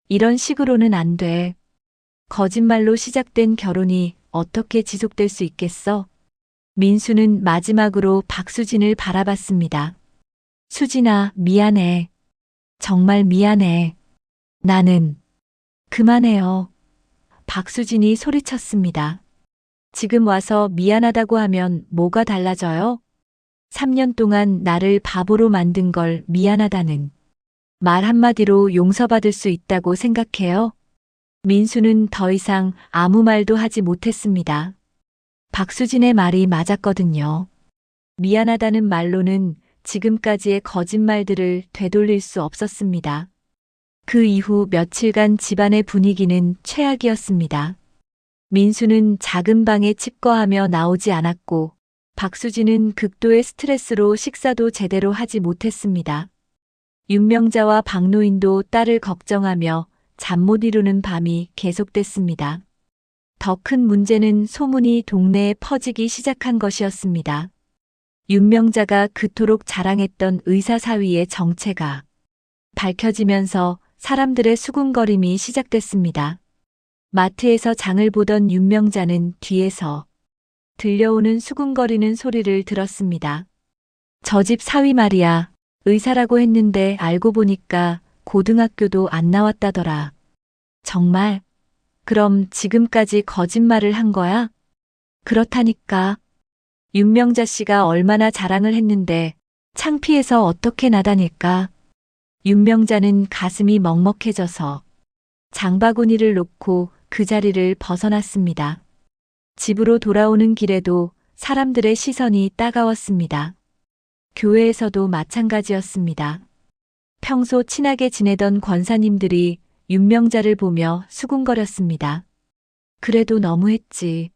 이런 식으로는 안 돼. 거짓말로 시작된 결혼이 어떻게 지속될 수 있겠어? 민수는 마지막으로 박수진을 바라봤습니다. 수진아, 미안해. 정말 미안해. 나는 그만해요. 박수진이 소리쳤습니다. 지금 와서 미안하다고 하면 뭐가 달라져요? 3년 동안 나를 바보로 만든 걸 미안하다는 말 한마디로 용서받을 수 있다고 생각해요? 민수는 더 이상 아무 말도 하지 못했습니다. 박수진의 말이 맞았거든요. 미안하다는 말로는 지금까지의 거짓말들을 되돌릴 수 없었습니다. 그 이후 며칠간 집안의 분위기는 최악이었습니다. 민수는 작은 방에 칩거하며 나오지 않았고 박수진은 극도의 스트레스로 식사도 제대로 하지 못했습니다. 윤명자와 박노인도 딸을 걱정하며 잠 못 이루는 밤이 계속됐습니다. 더 큰 문제는 소문이 동네에 퍼지기 시작한 것이었습니다. 윤명자가 그토록 자랑했던 의사 사위의 정체가 밝혀지면서 사람들의 수군거림이 시작됐습니다. 마트에서 장을 보던 윤명자는 뒤에서 들려오는 수군거리는 소리를 들었습니다. 저 집 사위 말이야. 의사라고 했는데 알고 보니까 고등학교도 안 나왔다더라. 정말? 그럼 지금까지 거짓말을 한 거야? 그렇다니까. 윤명자 씨가 얼마나 자랑을 했는데 창피해서 어떻게 나다닐까? 윤명자는 가슴이 먹먹해져서 장바구니를 놓고 그 자리를 벗어났습니다. 집으로 돌아오는 길에도 사람들의 시선이 따가웠습니다. 교회에서도 마찬가지였습니다. 평소 친하게 지내던 권사님들이 윤명자를 보며 수군거렸습니다. 그래도 너무했지.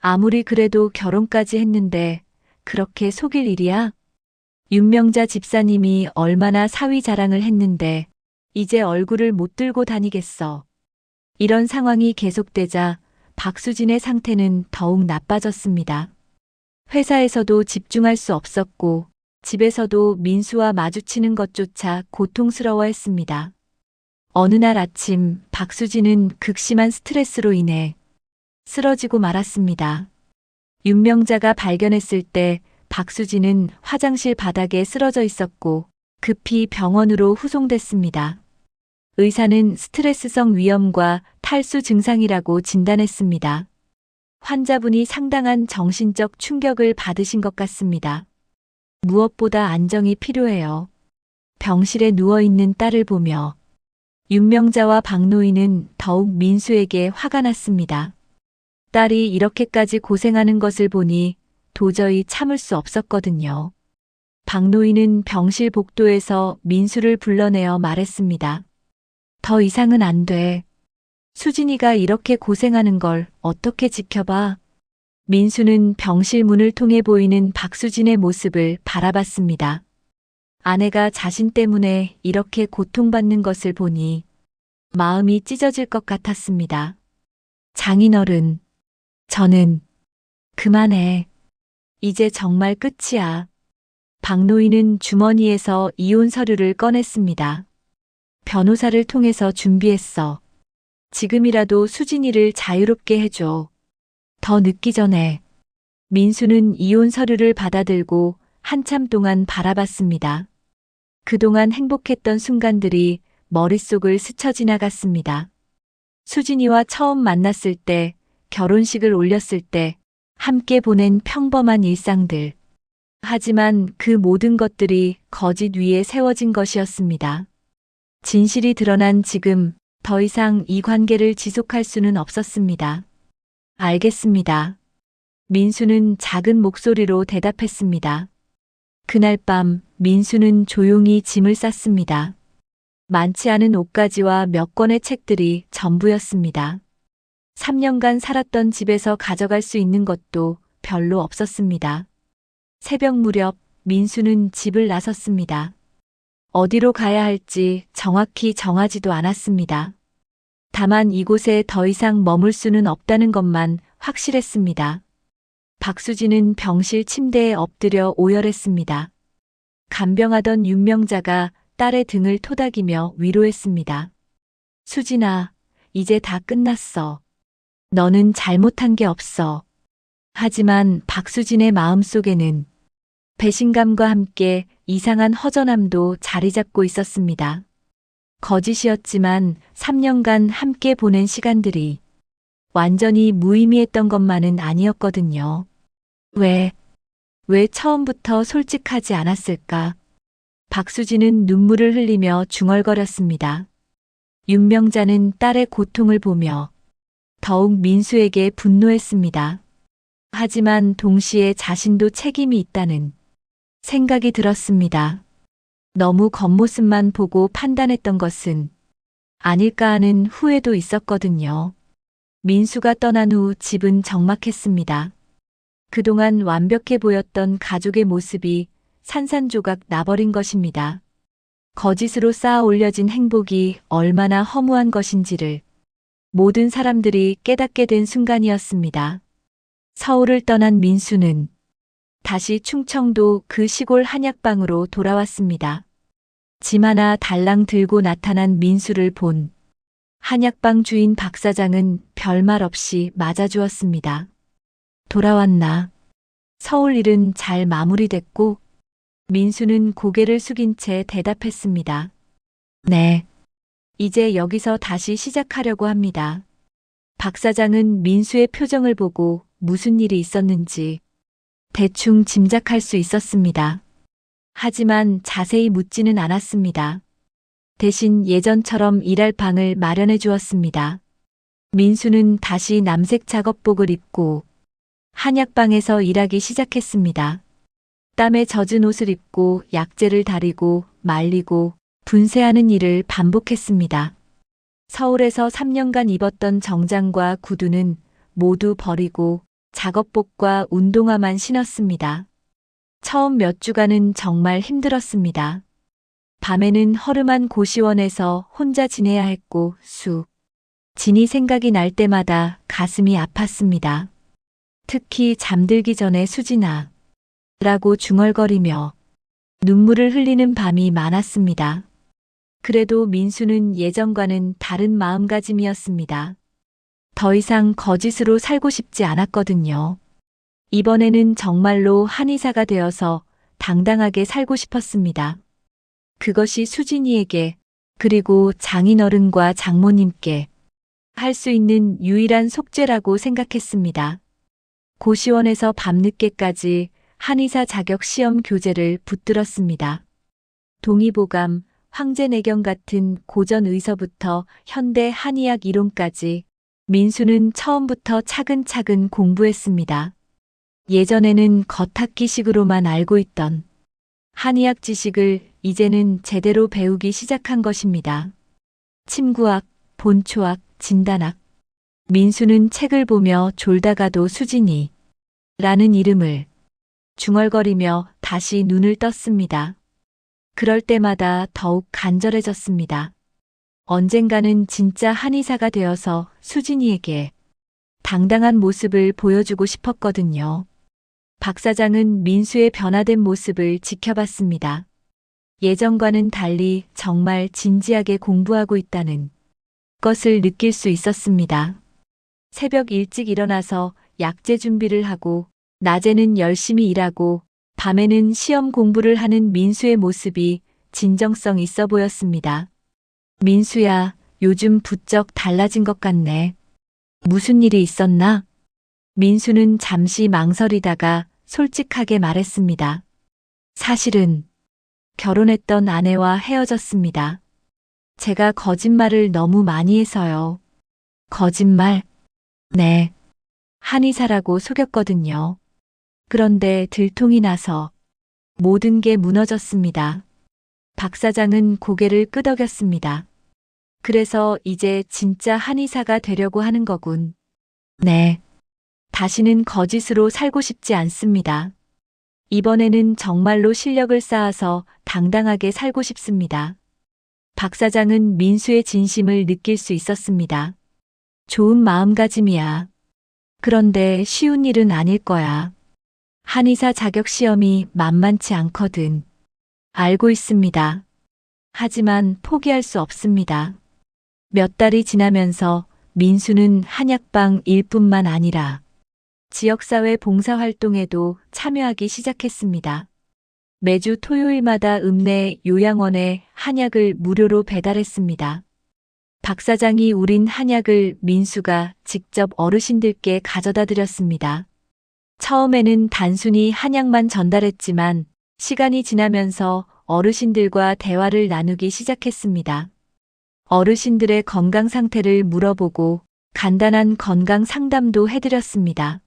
아무리 그래도 결혼까지 했는데 그렇게 속일 일이야? 윤명자 집사님이 얼마나 사위 자랑을 했는데 이제 얼굴을 못 들고 다니겠어. 이런 상황이 계속되자 박수진의 상태는 더욱 나빠졌습니다. 회사에서도 집중할 수 없었고 집에서도 민수와 마주치는 것조차 고통스러워했습니다. 어느 날 아침 박수진은 극심한 스트레스로 인해 쓰러지고 말았습니다. 윤명자가 발견했을 때 박수진은 화장실 바닥에 쓰러져 있었고 급히 병원으로 후송됐습니다. 의사는 스트레스성 위염과 탈수 증상이라고 진단했습니다. 환자분이 상당한 정신적 충격을 받으신 것 같습니다. 무엇보다 안정이 필요해요. 병실에 누워있는 딸을 보며 윤명자와 박노인은 더욱 민수에게 화가 났습니다. 딸이 이렇게까지 고생하는 것을 보니 도저히 참을 수 없었거든요. 박노인은 병실 복도에서 민수를 불러내어 말했습니다. 더 이상은 안 돼. 수진이가 이렇게 고생하는 걸 어떻게 지켜봐? 민수는 병실 문을 통해 보이는 박수진의 모습을 바라봤습니다. 아내가 자신 때문에 이렇게 고통받는 것을 보니 마음이 찢어질 것 같았습니다. 장인어른, 저는 그만해. 이제 정말 끝이야. 박노인은 주머니에서 이혼 서류를 꺼냈습니다. 변호사를 통해서 준비했어. 지금이라도 수진이를 자유롭게 해줘. 더 늦기 전에. 민수는 이혼 서류를 받아들고 한참 동안 바라봤습니다. 그동안 행복했던 순간들이 머릿속을 스쳐 지나갔습니다. 수진이와 처음 만났을 때, 결혼식을 올렸을 때, 함께 보낸 평범한 일상들. 하지만 그 모든 것들이 거짓 위에 세워진 것이었습니다. 진실이 드러난 지금 더 이상 이 관계를 지속할 수는 없었습니다. 알겠습니다. 민수는 작은 목소리로 대답했습니다. 그날 밤 민수는 조용히 짐을 쌌습니다. 많지 않은 옷가지와 몇 권의 책들이 전부였습니다. 3년간 살았던 집에서 가져갈 수 있는 것도 별로 없었습니다. 새벽 무렵 민수는 집을 나섰습니다. 어디로 가야 할지 정확히 정하지도 않았습니다. 다만 이곳에 더 이상 머물 수는 없다는 것만 확실했습니다. 박수진은 병실 침대에 엎드려 오열했습니다. 간병하던 윤명자가 딸의 등을 토닥이며 위로했습니다. 수진아, 이제 다 끝났어. 너는 잘못한 게 없어. 하지만 박수진의 마음속에는 배신감과 함께 이상한 허전함도 자리 잡고 있었습니다. 거짓이었지만 3년간 함께 보낸 시간들이 완전히 무의미했던 것만은 아니었거든요. 왜 처음부터 솔직하지 않았을까? 박수진은 눈물을 흘리며 중얼거렸습니다. 윤명자는 딸의 고통을 보며 더욱 민수에게 분노했습니다. 하지만 동시에 자신도 책임이 있다는 생각이 들었습니다. 너무 겉모습만 보고 판단했던 것은 아닐까 하는 후회도 있었거든요. 민수가 떠난 후 집은 적막했습니다. 그동안 완벽해 보였던 가족의 모습이 산산조각 나버린 것입니다. 거짓으로 쌓아 올려진 행복이 얼마나 허무한 것인지를 모든 사람들이 깨닫게 된 순간이었습니다. 서울을 떠난 민수는 다시 충청도 그 시골 한약방으로 돌아왔습니다. 짐 하나 달랑 들고 나타난 민수를 본 한약방 주인 박 사장은 별말 없이 맞아주었습니다. 돌아왔나? 서울 일은 잘 마무리됐고 민수는 고개를 숙인 채 대답했습니다. 네. 이제 여기서 다시 시작하려고 합니다. 박 사장은 민수의 표정을 보고 무슨 일이 있었는지 대충 짐작할 수 있었습니다. 하지만 자세히 묻지는 않았습니다. 대신 예전처럼 일할 방을 마련해 주었습니다. 민수는 다시 남색 작업복을 입고 한약방에서 일하기 시작했습니다. 땀에 젖은 옷을 입고 약재를 다리고 말리고 분쇄하는 일을 반복했습니다. 서울에서 3년간 입었던 정장과 구두는 모두 버리고 작업복과 운동화만 신었습니다. 처음 몇 주간은 정말 힘들었습니다. 밤에는 허름한 고시원에서 혼자 지내야 했고 진이 생각이 날 때마다 가슴이 아팠습니다. 특히 잠들기 전에 수진아 라고 중얼거리며 눈물을 흘리는 밤이 많았습니다. 그래도 민수는 예전과는 다른 마음가짐이었습니다. 더 이상 거짓으로 살고 싶지 않았거든요. 이번에는 정말로 한의사가 되어서 당당하게 살고 싶었습니다. 그것이 수진이에게 그리고 장인어른과 장모님께 할 수 있는 유일한 속죄라고 생각했습니다. 고시원에서 밤늦게까지 한의사 자격 시험 교재를 붙들었습니다. 동의보감, 황제내경 같은 고전 의서부터 현대 한의학 이론까지 민수는 처음부터 차근차근 공부했습니다. 예전에는 겉핥기식으로만 알고 있던 한의학 지식을 이제는 제대로 배우기 시작한 것입니다. 침구학, 본초학, 진단학. 민수는 책을 보며 졸다가도 수진이 라는 이름을 중얼거리며 다시 눈을 떴습니다. 그럴 때마다 더욱 간절해졌습니다. 언젠가는 진짜 한의사가 되어서 수진이에게 당당한 모습을 보여주고 싶었거든요. 박 사장은 민수의 변화된 모습을 지켜봤습니다. 예전과는 달리 정말 진지하게 공부하고 있다는 것을 느낄 수 있었습니다. 새벽 일찍 일어나서 약재 준비를 하고 낮에는 열심히 일하고 밤에는 시험 공부를 하는 민수의 모습이 진정성 있어 보였습니다. 민수야, 요즘 부쩍 달라진 것 같네. 무슨 일이 있었나? 민수는 잠시 망설이다가 솔직하게 말했습니다. 사실은 결혼했던 아내와 헤어졌습니다. 제가 거짓말을 너무 많이 해서요. 거짓말? 네. 한의사라고 속였거든요. 그런데 들통이 나서 모든 게 무너졌습니다. 박 사장은 고개를 끄덕였습니다. 그래서 이제 진짜 한의사가 되려고 하는 거군. 네. 다시는 거짓으로 살고 싶지 않습니다. 이번에는 정말로 실력을 쌓아서 당당하게 살고 싶습니다. 박 사장은 민수의 진심을 느낄 수 있었습니다. 좋은 마음가짐이야. 그런데 쉬운 일은 아닐 거야. 한의사 자격 시험이 만만치 않거든. 알고 있습니다. 하지만 포기할 수 없습니다. 몇 달이 지나면서 민수는 한약방 일뿐만 아니라 지역사회 봉사활동에도 참여하기 시작했습니다. 매주 토요일마다 읍내 요양원에 한약을 무료로 배달했습니다. 박 사장이 우린 한약을 민수가 직접 어르신들께 가져다 드렸습니다. 처음에는 단순히 한약만 전달했지만 시간이 지나면서 어르신들과 대화를 나누기 시작했습니다. 어르신들의 건강 상태를 물어보고 간단한 건강 상담도 해드렸습니다.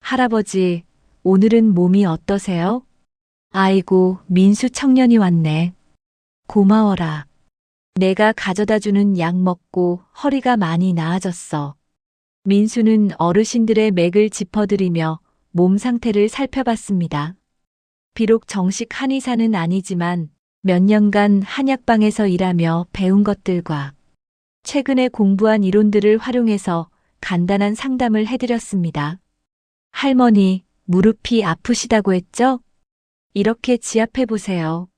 할아버지, 오늘은 몸이 어떠세요? 아이고, 민수 청년이 왔네. 고마워라. 내가 가져다 주는 약 먹고 허리가 많이 나아졌어. 민수는 어르신들의 맥을 짚어드리며 몸 상태를 살펴봤습니다. 비록 정식 한의사는 아니지만 몇 년간 한약방에서 일하며 배운 것들과 최근에 공부한 이론들을 활용해서 간단한 상담을 해드렸습니다. 할머니, 무릎이 아프시다고 했죠? 이렇게 지압해 보세요.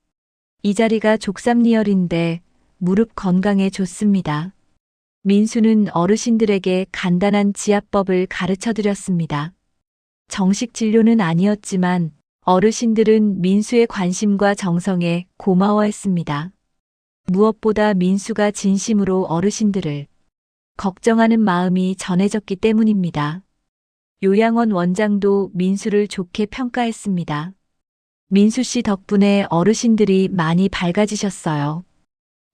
이 자리가 족삼리혈인데 무릎 건강에 좋습니다. 민수는 어르신들에게 간단한 지압법을 가르쳐 드렸습니다. 정식 진료는 아니었지만 어르신들은 민수의 관심과 정성에 고마워했습니다. 무엇보다 민수가 진심으로 어르신들을 걱정하는 마음이 전해졌기 때문입니다. 요양원 원장도 민수를 좋게 평가했습니다. 민수 씨 덕분에 어르신들이 많이 밝아지셨어요.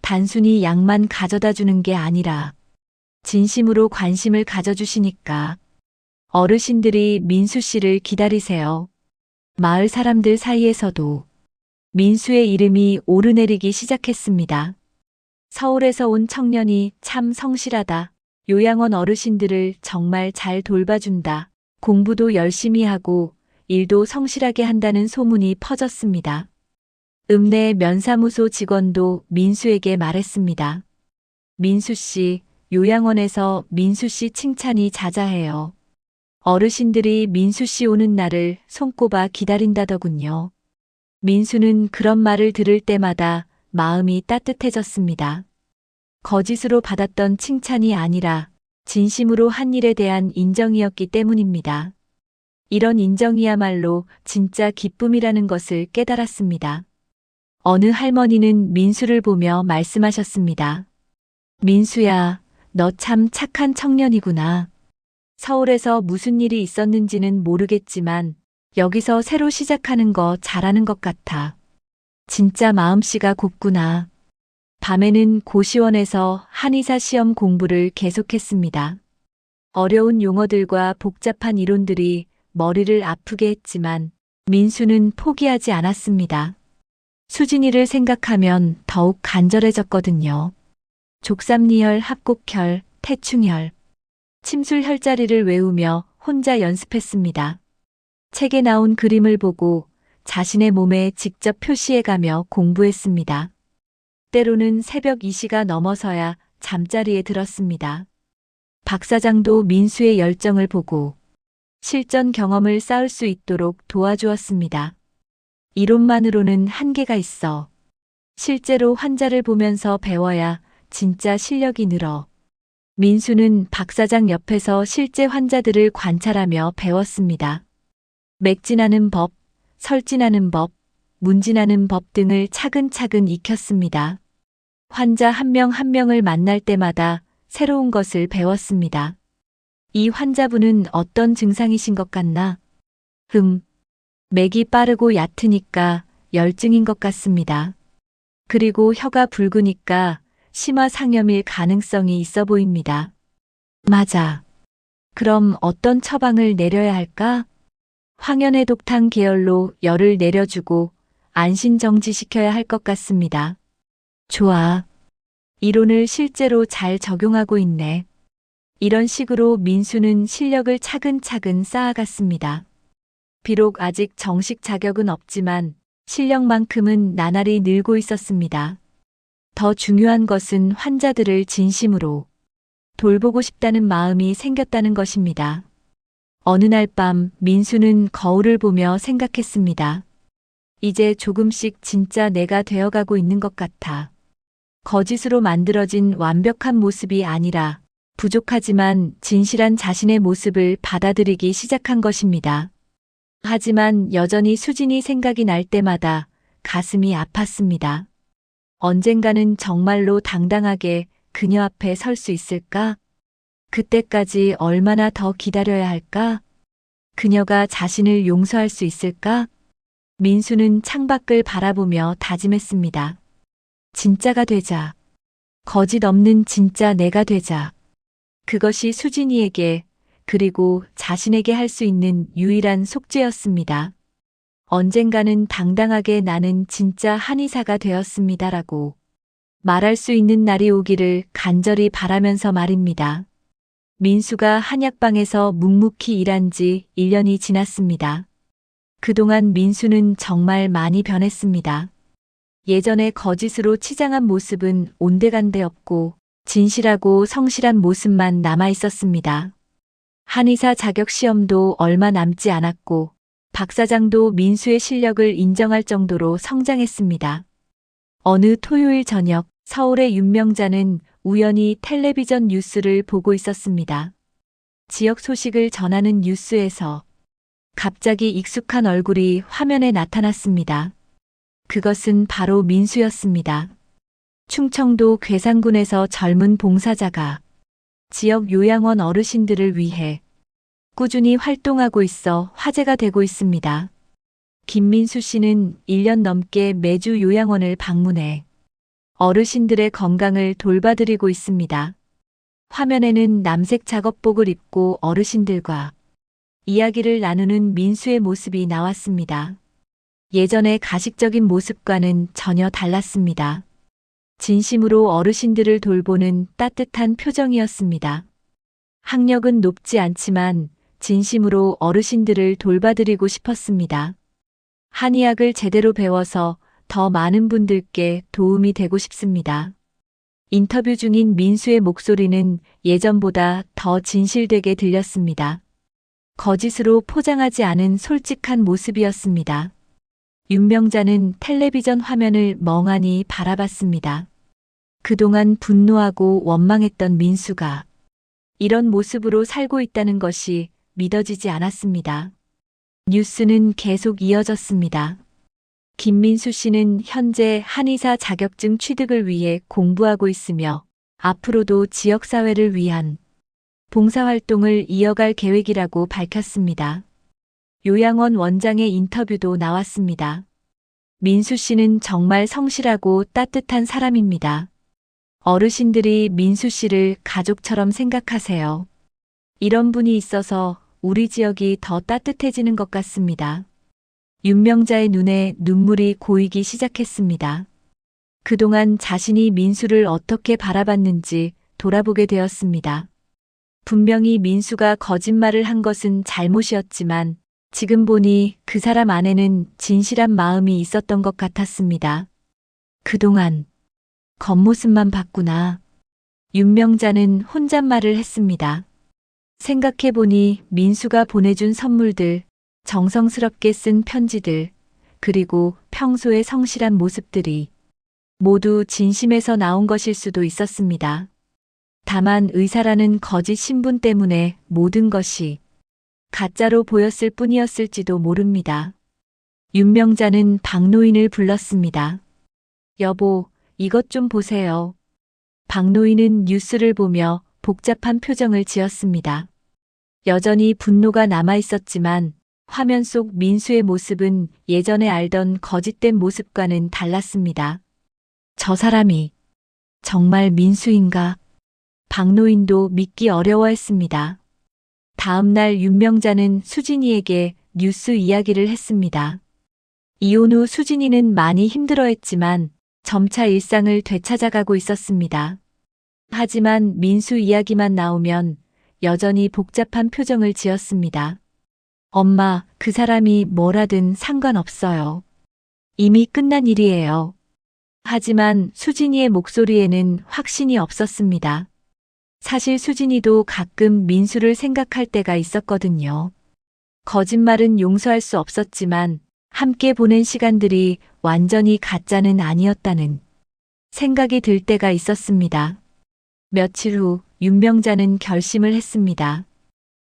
단순히 약만 가져다 주는 게 아니라 진심으로 관심을 가져주시니까 어르신들이 민수 씨를 기다리세요. 마을 사람들 사이에서도 민수의 이름이 오르내리기 시작했습니다. 서울에서 온 청년이 참 성실하다. 요양원 어르신들을 정말 잘 돌봐준다. 공부도 열심히 하고 일도 성실하게 한다는 소문이 퍼졌습니다. 읍내 면사무소 직원도 민수에게 말했습니다. 민수 씨, 요양원에서 민수 씨 칭찬이 자자해요. 어르신들이 민수 씨 오는 날을 손꼽아 기다린다더군요. 민수는 그런 말을 들을 때마다 마음이 따뜻해졌습니다. 거짓으로 받았던 칭찬이 아니라 진심으로 한 일에 대한 인정이었기 때문입니다. 이런 인정이야말로 진짜 기쁨이라는 것을 깨달았습니다. 어느 할머니는 민수를 보며 말씀하셨습니다. 민수야, 너 참 착한 청년이구나. 서울에서 무슨 일이 있었는지는 모르겠지만 여기서 새로 시작하는 거 잘하는 것 같아. 진짜 마음씨가 곱구나. 밤에는 고시원에서 한의사 시험 공부를 계속했습니다. 어려운 용어들과 복잡한 이론들이 머리를 아프게 했지만 민수는 포기하지 않았습니다. 수진이를 생각하면 더욱 간절해졌거든요. 족삼리혈, 합곡혈, 태충혈, 침술혈자리를 외우며 혼자 연습했습니다. 책에 나온 그림을 보고 자신의 몸에 직접 표시해가며 공부했습니다. 때로는 새벽 2시가 넘어서야 잠자리에 들었습니다. 박 사장도 민수의 열정을 보고 실전 경험을 쌓을 수 있도록 도와주었습니다. 이론만으로는 한계가 있어. 실제로 환자를 보면서 배워야 진짜 실력이 늘어. 민수는 박 사장 옆에서 실제 환자들을 관찰하며 배웠습니다. 맥진하는 법, 설진하는 법, 문진하는 법 등을 차근차근 익혔습니다. 환자 한 명 한 명을 만날 때마다 새로운 것을 배웠습니다. 이 환자분은 어떤 증상이신 것 같나? 맥이 빠르고 얕으니까 열증인 것 같습니다. 그리고 혀가 붉으니까 심화상염일 가능성이 있어 보입니다. 맞아. 그럼 어떤 처방을 내려야 할까? 황연의 독탕 계열로 열을 내려주고 안신정지시켜야 할 것 같습니다. 좋아. 이론을 실제로 잘 적용하고 있네. 이런 식으로 민수는 실력을 차근차근 쌓아갔습니다. 비록 아직 정식 자격은 없지만 실력만큼은 나날이 늘고 있었습니다. 더 중요한 것은 환자들을 진심으로 돌보고 싶다는 마음이 생겼다는 것입니다. 어느 날 밤 민수는 거울을 보며 생각했습니다. 이제 조금씩 진짜 내가 되어가고 있는 것 같아. 거짓으로 만들어진 완벽한 모습이 아니라 부족하지만 진실한 자신의 모습을 받아들이기 시작한 것입니다. 하지만 여전히 수진이 생각이 날 때마다 가슴이 아팠습니다. 언젠가는 정말로 당당하게 그녀 앞에 설 수 있을까? 그때까지 얼마나 더 기다려야 할까? 그녀가 자신을 용서할 수 있을까? 민수는 창밖을 바라보며 다짐했습니다. 진짜가 되자. 거짓 없는 진짜 내가 되자. 그것이 수진이에게 그리고 자신에게 할 수 있는 유일한 속죄였습니다. 언젠가는 당당하게 나는 진짜 한의사가 되었습니다라고 말할 수 있는 날이 오기를 간절히 바라면서 말입니다. 민수가 한약방에서 묵묵히 일한 지 1년이 지났습니다. 그동안 민수는 정말 많이 변했습니다. 예전에 거짓으로 치장한 모습은 온데간데 없고 진실하고 성실한 모습만 남아 있었습니다. 한의사 자격 시험도 얼마 남지 않았고 박 사장도 민수의 실력을 인정할 정도로 성장했습니다. 어느 토요일 저녁 서울의 윤명자는 우연히 텔레비전 뉴스를 보고 있었습니다. 지역 소식을 전하는 뉴스에서 갑자기 익숙한 얼굴이 화면에 나타났습니다. 그것은 바로 민수였습니다. 충청도 괴산군에서 젊은 봉사자가 지역 요양원 어르신들을 위해 꾸준히 활동하고 있어 화제가 되고 있습니다. 김민수 씨는 1년 넘게 매주 요양원을 방문해 어르신들의 건강을 돌봐드리고 있습니다. 화면에는 남색 작업복을 입고 어르신들과 이야기를 나누는 민수의 모습이 나왔습니다. 예전의 가식적인 모습과는 전혀 달랐습니다. 진심으로 어르신들을 돌보는 따뜻한 표정이었습니다. 학력은 높지 않지만 진심으로 어르신들을 돌봐드리고 싶었습니다. 한의학을 제대로 배워서 더 많은 분들께 도움이 되고 싶습니다. 인터뷰 중인 민수의 목소리는 예전보다 더 진실되게 들렸습니다. 거짓으로 포장하지 않은 솔직한 모습이었습니다. 윤명자는 텔레비전 화면을 멍하니 바라봤습니다. 그동안 분노하고 원망했던 민수가 이런 모습으로 살고 있다는 것이 믿어지지 않았습니다. 뉴스는 계속 이어졌습니다. 김민수 씨는 현재 한의사 자격증 취득을 위해 공부하고 있으며 앞으로도 지역사회를 위한 봉사활동을 이어갈 계획이라고 밝혔습니다. 요양원 원장의 인터뷰도 나왔습니다. 민수 씨는 정말 성실하고 따뜻한 사람입니다. 어르신들이 민수 씨를 가족처럼 생각하세요. 이런 분이 있어서 우리 지역이 더 따뜻해지는 것 같습니다. 윤명자의 눈에 눈물이 고이기 시작했습니다. 그동안 자신이 민수를 어떻게 바라봤는지 돌아보게 되었습니다. 분명히 민수가 거짓말을 한 것은 잘못이었지만 지금 보니 그 사람 안에는 진실한 마음이 있었던 것 같았습니다. 그동안 겉모습만 봤구나. 윤명자는 혼잣말을 했습니다. 생각해보니 민수가 보내준 선물들, 정성스럽게 쓴 편지들, 그리고 평소의 성실한 모습들이 모두 진심에서 나온 것일 수도 있었습니다. 다만 의사라는 거짓 신분 때문에 모든 것이 가짜로 보였을 뿐이었을지도 모릅니다. 윤명자는 박노인을 불렀습니다. 여보, 이것 좀 보세요. 박노인은 뉴스를 보며 복잡한 표정을 지었습니다. 여전히 분노가 남아 있었지만 화면 속 민수의 모습은 예전에 알던 거짓된 모습과는 달랐습니다. 저 사람이 정말 민수인가? 박노인도 믿기 어려워했습니다. 다음 날 윤명자는 수진이에게 뉴스 이야기를 했습니다. 이혼 후 수진이는 많이 힘들어했지만 점차 일상을 되찾아가고 있었습니다. 하지만 민수 이야기만 나오면 여전히 복잡한 표정을 지었습니다. 엄마, 그 사람이 뭐라든 상관없어요. 이미 끝난 일이에요. 하지만 수진이의 목소리에는 확신이 없었습니다. 사실 수진이도 가끔 민수를 생각할 때가 있었거든요. 거짓말은 용서할 수 없었지만 함께 보낸 시간들이 완전히 가짜는 아니었다는 생각이 들 때가 있었습니다. 며칠 후 윤명자는 결심을 했습니다.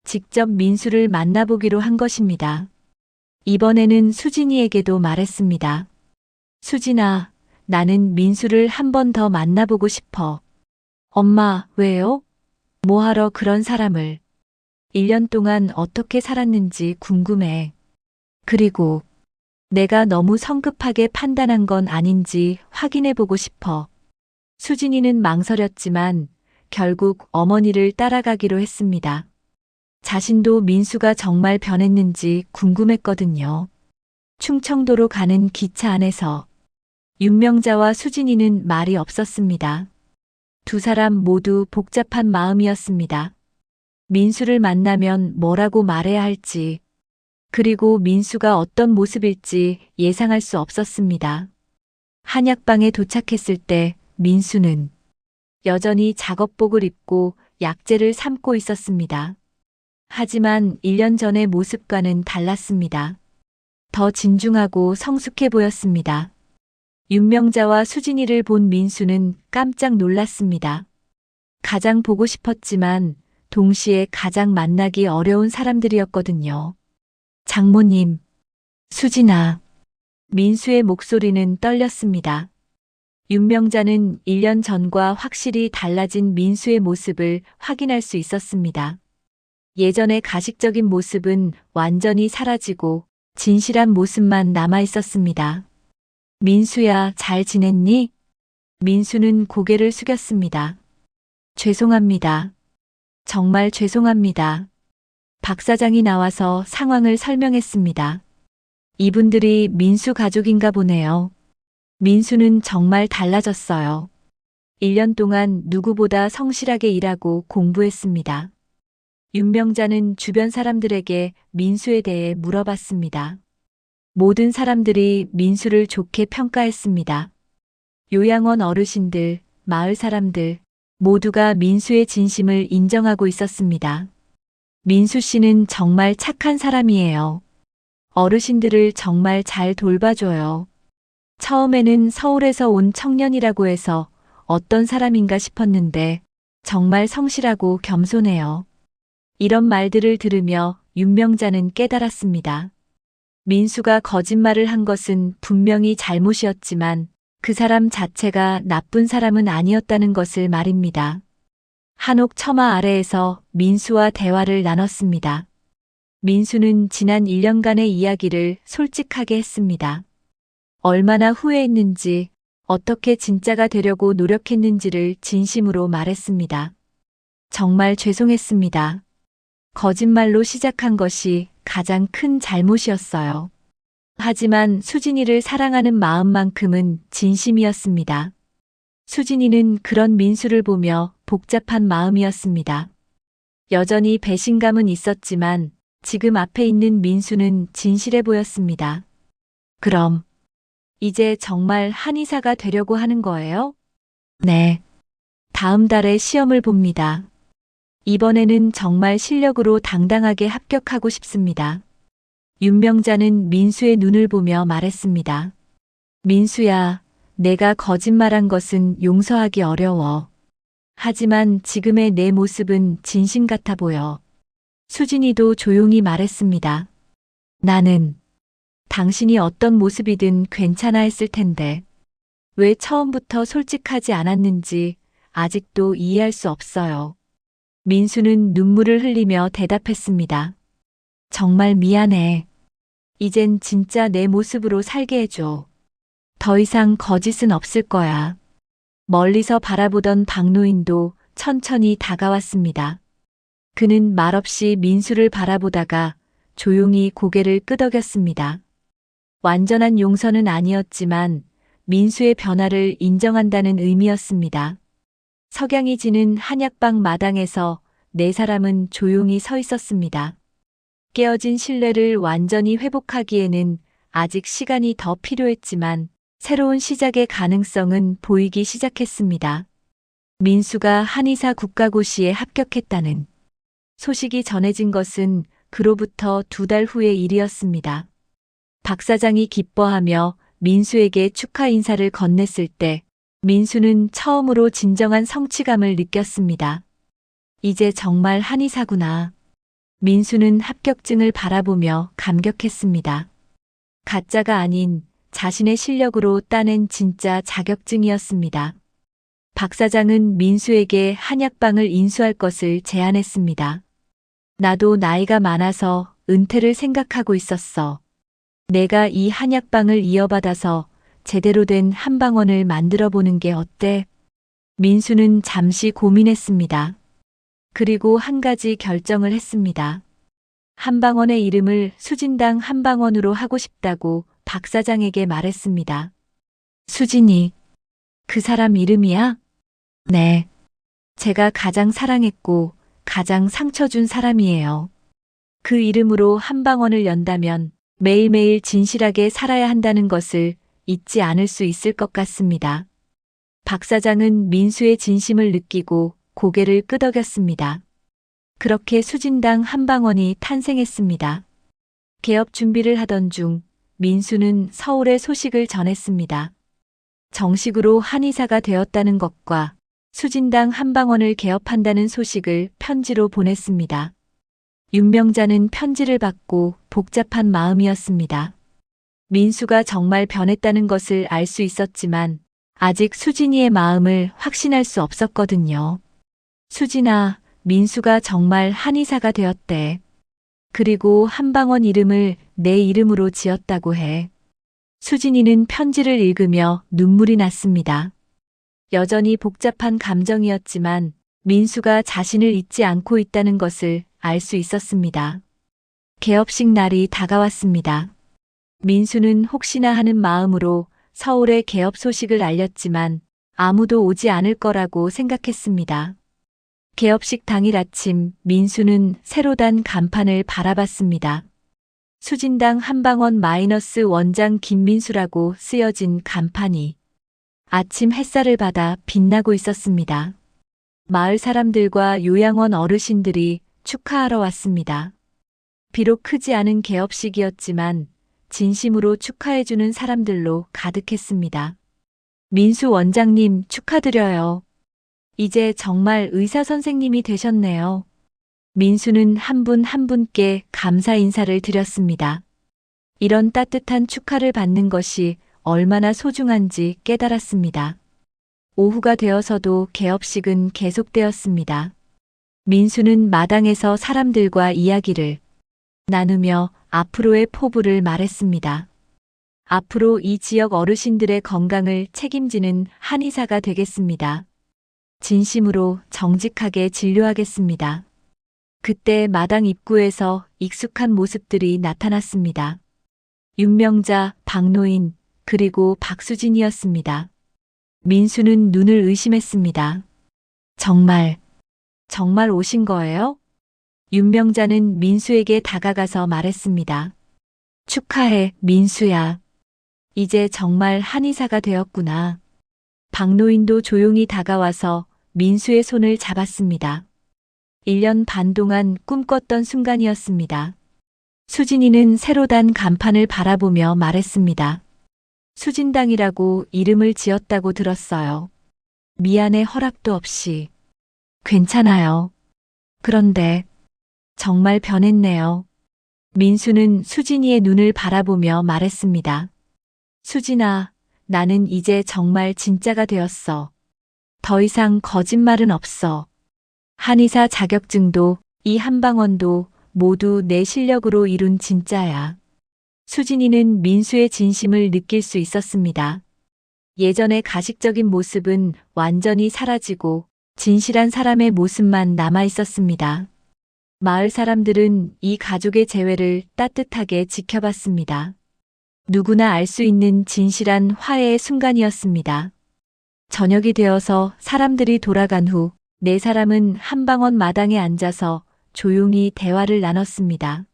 직접 민수를 만나보기로 한 것입니다. 이번에는 수진이에게도 말했습니다. 수진아, 나는 민수를 한 번 더 만나보고 싶어. 엄마, 왜요? 뭐하러 그런 사람을? 1년 동안 어떻게 살았는지 궁금해. 그리고 내가 너무 성급하게 판단한 건 아닌지 확인해보고 싶어. 수진이는 망설였지만 결국 어머니를 따라가기로 했습니다. 자신도 민수가 정말 변했는지 궁금했거든요. 충청도로 가는 기차 안에서 윤명자와 수진이는 말이 없었습니다. 두 사람 모두 복잡한 마음이었습니다. 민수를 만나면 뭐라고 말해야 할지, 그리고 민수가 어떤 모습일지 예상할 수 없었습니다. 한약방에 도착했을 때 민수는 여전히 작업복을 입고 약재를 삶고 있었습니다. 하지만 1년 전의 모습과는 달랐습니다. 더 진중하고 성숙해 보였습니다. 윤명자와 수진이를 본 민수는 깜짝 놀랐습니다. 가장 보고 싶었지만 동시에 가장 만나기 어려운 사람들이었거든요. 장모님, 수진아. 민수의 목소리는 떨렸습니다. 윤명자는 1년 전과 확실히 달라진 민수의 모습을 확인할 수 있었습니다. 예전의 가식적인 모습은 완전히 사라지고 진실한 모습만 남아 있었습니다. 민수야, 잘 지냈니? 민수는 고개를 숙였습니다. 죄송합니다. 정말 죄송합니다. 박 사장이 나와서 상황을 설명했습니다. 이분들이 민수 가족인가 보네요. 민수는 정말 달라졌어요. 1년 동안 누구보다 성실하게 일하고 공부했습니다. 윤명자는 주변 사람들에게 민수에 대해 물어봤습니다. 모든 사람들이 민수를 좋게 평가했습니다. 요양원 어르신들, 마을 사람들 모두가 민수의 진심을 인정하고 있었습니다. 민수 씨는 정말 착한 사람이에요. 어르신들을 정말 잘 돌봐줘요. 처음에는 서울에서 온 청년이라고 해서 어떤 사람인가 싶었는데 정말 성실하고 겸손해요. 이런 말들을 들으며 윤명자는 깨달았습니다. 민수가 거짓말을 한 것은 분명히 잘못이었지만 그 사람 자체가 나쁜 사람은 아니었다는 것을 말입니다. 한옥 처마 아래에서 민수와 대화를 나눴습니다. 민수는 지난 1년간의 이야기를 솔직하게 했습니다. 얼마나 후회했는지, 어떻게 진짜가 되려고 노력했는지를 진심으로 말했습니다. 정말 죄송했습니다. 거짓말로 시작한 것이 가장 큰 잘못이었어요. 하지만 수진이를 사랑하는 마음만큼은 진심이었습니다. 수진이는 그런 민수를 보며 복잡한 마음이었습니다. 여전히 배신감은 있었지만 지금 앞에 있는 민수는 진실해 보였습니다. 그럼 이제 정말 한의사가 되려고 하는 거예요? 네. 다음 달에 시험을 봅니다. 이번에는 정말 실력으로 당당하게 합격하고 싶습니다. 윤명자는 민수의 눈을 보며 말했습니다. 민수야, 내가 거짓말한 것은 용서하기 어려워. 하지만 지금의 내 모습은 진심 같아 보여. 수진이도 조용히 말했습니다. 나는 당신이 어떤 모습이든 괜찮아 했을 텐데 왜 처음부터 솔직하지 않았는지 아직도 이해할 수 없어요. 민수는 눈물을 흘리며 대답했습니다. 정말 미안해. 이젠 진짜 내 모습으로 살게 해줘. 더 이상 거짓은 없을 거야. 멀리서 바라보던 박노인도 천천히 다가왔습니다. 그는 말없이 민수를 바라보다가 조용히 고개를 끄덕였습니다. 완전한 용서는 아니었지만 민수의 변화를 인정한다는 의미였습니다. 석양이 지는 한약방 마당에서 네 사람은 조용히 서 있었습니다. 깨어진 신뢰를 완전히 회복하기에는 아직 시간이 더 필요했지만 새로운 시작의 가능성은 보이기 시작했습니다. 민수가 한의사 국가고시에 합격했다는 소식이 전해진 것은 그로부터 2달 후의 일이었습니다. 박 사장이 기뻐하며 민수에게 축하 인사를 건넸을 때 민수는 처음으로 진정한 성취감을 느꼈습니다. 이제 정말 한의사구나. 민수는 합격증을 바라보며 감격했습니다. 가짜가 아닌 자신의 실력으로 따낸 진짜 자격증이었습니다. 박 사장은 민수에게 한약방을 인수할 것을 제안했습니다. 나도 나이가 많아서 은퇴를 생각하고 있었어. 내가 이 한약방을 이어받아서 제대로 된 한방원을 만들어 보는 게 어때? 민수는 잠시 고민했습니다. 그리고 한 가지 결정을 했습니다. 한방원의 이름을 수진당 한방원으로 하고 싶다고 박 사장에게 말했습니다. 수진이, 그 사람 이름이야? 네. 제가 가장 사랑했고 가장 상처 준 사람이에요. 그 이름으로 한방원을 연다면 매일매일 진실하게 살아야 한다는 것을 잊지 않을 수 있을 것 같습니다. 박 사장은 민수의 진심을 느끼고 고개를 끄덕였습니다. 그렇게 수진당 한방원이 탄생했습니다. 개업 준비를 하던 중 민수는 서울에 소식을 전했습니다. 정식으로 한의사가 되었다는 것과 수진당 한방원을 개업한다는 소식을 편지로 보냈습니다. 윤명자는 편지를 받고 복잡한 마음이었습니다. 민수가 정말 변했다는 것을 알 수 있었지만 아직 수진이의 마음을 확신할 수 없었거든요. 수진아, 민수가 정말 한의사가 되었대. 그리고 한방원 이름을 내 이름으로 지었다고 해. 수진이는 편지를 읽으며 눈물이 났습니다. 여전히 복잡한 감정이었지만 민수가 자신을 잊지 않고 있다는 것을 알 수 있었습니다. 개업식 날이 다가왔습니다. 민수는 혹시나 하는 마음으로 서울에 개업 소식을 알렸지만 아무도 오지 않을 거라고 생각했습니다. 개업식 당일 아침 민수는 새로 단 간판을 바라봤습니다. 수진당 한방원 마이너스 원장 김민수라고 쓰여진 간판이 아침 햇살을 받아 빛나고 있었습니다. 마을 사람들과 요양원 어르신들이 축하하러 왔습니다. 비록 크지 않은 개업식이었지만 진심으로 축하해주는 사람들로 가득했습니다. 민수 원장님 축하드려요. 이제 정말 의사 선생님이 되셨네요. 민수는 한 분 한 분께 감사 인사를 드렸습니다. 이런 따뜻한 축하를 받는 것이 얼마나 소중한지 깨달았습니다. 오후가 되어서도 개업식은 계속되었습니다. 민수는 마당에서 사람들과 이야기를 나누며 앞으로의 포부를 말했습니다. 앞으로 이 지역 어르신들의 건강을 책임지는 한의사가 되겠습니다. 진심으로 정직하게 진료하겠습니다. 그때 마당 입구에서 익숙한 모습들이 나타났습니다. 윤명자, 박노인, 그리고 박수진이었습니다. 민수는 눈을 의심했습니다. 정말 오신 거예요? 윤명자는 민수에게 다가가서 말했습니다. 축하해, 민수야. 이제 정말 한의사가 되었구나. 박노인도 조용히 다가와서 민수의 손을 잡았습니다. 1년 반 동안 꿈꿨던 순간이었습니다. 수진이는 새로 단 간판을 바라보며 말했습니다. 수진당이라고 이름을 지었다고 들었어요. 미안해 허락도 없이. 괜찮아요. 그런데 정말 변했네요. 민수는 수진이의 눈을 바라보며 말했습니다. 수진아, 나는 이제 정말 진짜가 되었어. 더 이상 거짓말은 없어. 한의사 자격증도 이 한방원도 모두 내 실력으로 이룬 진짜야. 수진이는 민수의 진심을 느낄 수 있었습니다. 예전의 가식적인 모습은 완전히 사라지고 진실한 사람의 모습만 남아 있었습니다. 마을 사람들은 이 가족의 재회를 따뜻하게 지켜봤습니다. 누구나 알 수 있는 진실한 화해의 순간이었습니다. 저녁이 되어서 사람들이 돌아간 후 네 사람은 한방원 마당에 앉아서 조용히 대화를 나눴습니다.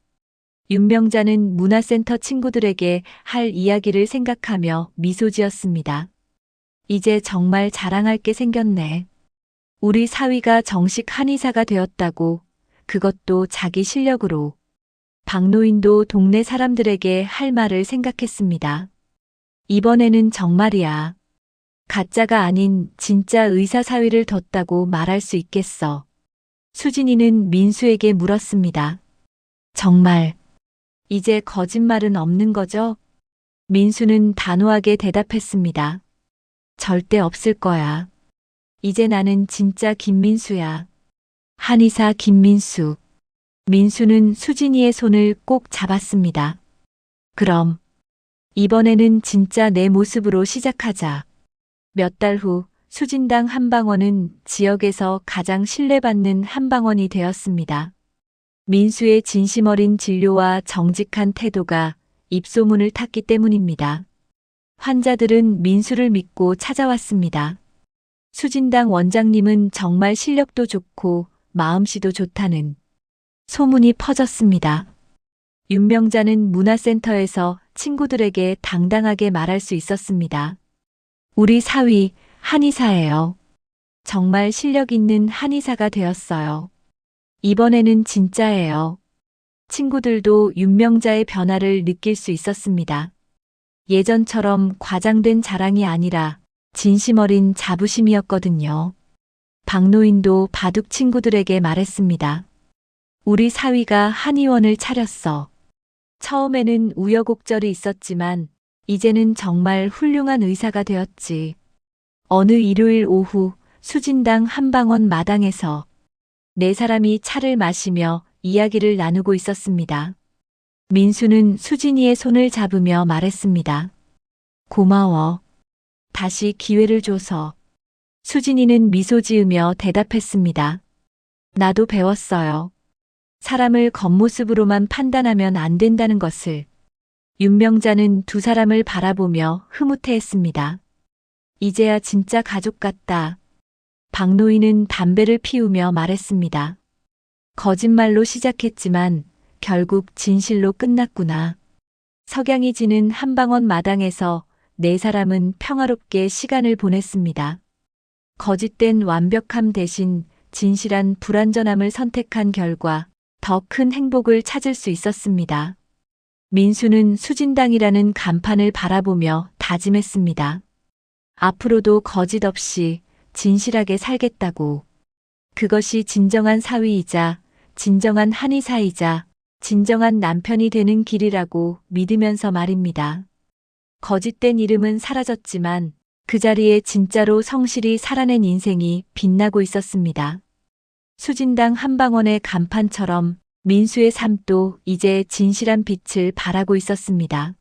윤명자는 문화센터 친구들에게 할 이야기를 생각하며 미소 지었습니다. 이제 정말 자랑할 게 생겼네. 우리 사위가 정식 한의사가 되었다고, 그것도 자기 실력으로. 박노인도 동네 사람들에게 할 말을 생각했습니다. 이번에는 정말이야. 가짜가 아닌 진짜 의사 사위를 뒀다고 말할 수 있겠어. 수진이는 민수에게 물었습니다. 정말, 이제 거짓말은 없는 거죠? 민수는 단호하게 대답했습니다. 절대 없을 거야. 이제 나는 진짜 김민수야. 한의사 김민수. 민수는 수진이의 손을 꼭 잡았습니다. 그럼, 이번에는 진짜 내 모습으로 시작하자. 몇 달 후, 수진당 한방원은 지역에서 가장 신뢰받는 한방원이 되었습니다. 민수의 진심 어린 진료와 정직한 태도가 입소문을 탔기 때문입니다. 환자들은 민수를 믿고 찾아왔습니다. 수진당 원장님은 정말 실력도 좋고 마음씨도 좋다는 소문이 퍼졌습니다. 윤명자는 문화센터에서 친구들에게 당당하게 말할 수 있었습니다. 우리 사위 한의사예요. 정말 실력 있는 한의사가 되었어요. 이번에는 진짜예요. 친구들도 윤명자의 변화를 느낄 수 있었습니다. 예전처럼 과장된 자랑이 아니라 진심 어린 자부심이었거든요. 박노인도 바둑 친구들에게 말했습니다. 우리 사위가 한의원을 차렸어. 처음에는 우여곡절이 있었지만 이제는 정말 훌륭한 의사가 되었지. 어느 일요일 오후 수진당 한방원 마당에서 네 사람이 차를 마시며 이야기를 나누고 있었습니다. 민수는 수진이의 손을 잡으며 말했습니다. 고마워. 다시 기회를 줘서. 수진이는 미소 지으며 대답했습니다. 나도 배웠어요. 사람을 겉모습으로만 판단하면 안 된다는 것을. 윤명자는 두 사람을 바라보며 흐뭇해했습니다. 이제야 진짜 가족 같다. 박노인은 담배를 피우며 말했습니다. 거짓말로 시작했지만 결국 진실로 끝났구나. 석양이 지는 한방원 마당에서 네 사람은 평화롭게 시간을 보냈습니다. 거짓된 완벽함 대신 진실한 불완전함을 선택한 결과 더 큰 행복을 찾을 수 있었습니다. 민수는 수진당이라는 간판을 바라보며 다짐했습니다. 앞으로도 거짓 없이 진실하게 살겠다고. 그것이 진정한 사위이자 진정한 한의사이자 진정한 남편이 되는 길이라고 믿으면서 말입니다. 거짓된 이름은 사라졌지만 그 자리에 진짜로 성실히 살아낸 인생이 빛나고 있었습니다. 수진당 한방원의 간판처럼 민수의 삶도 이제 진실한 빛을 발하고 있었습니다.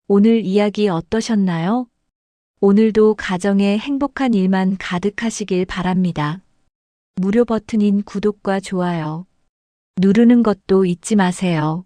오늘 이야기 어떠셨나요? 오늘도 가정에 행복한 일만 가득하시길 바랍니다. 무료 버튼인 구독과 좋아요 누르는 것도 잊지 마세요.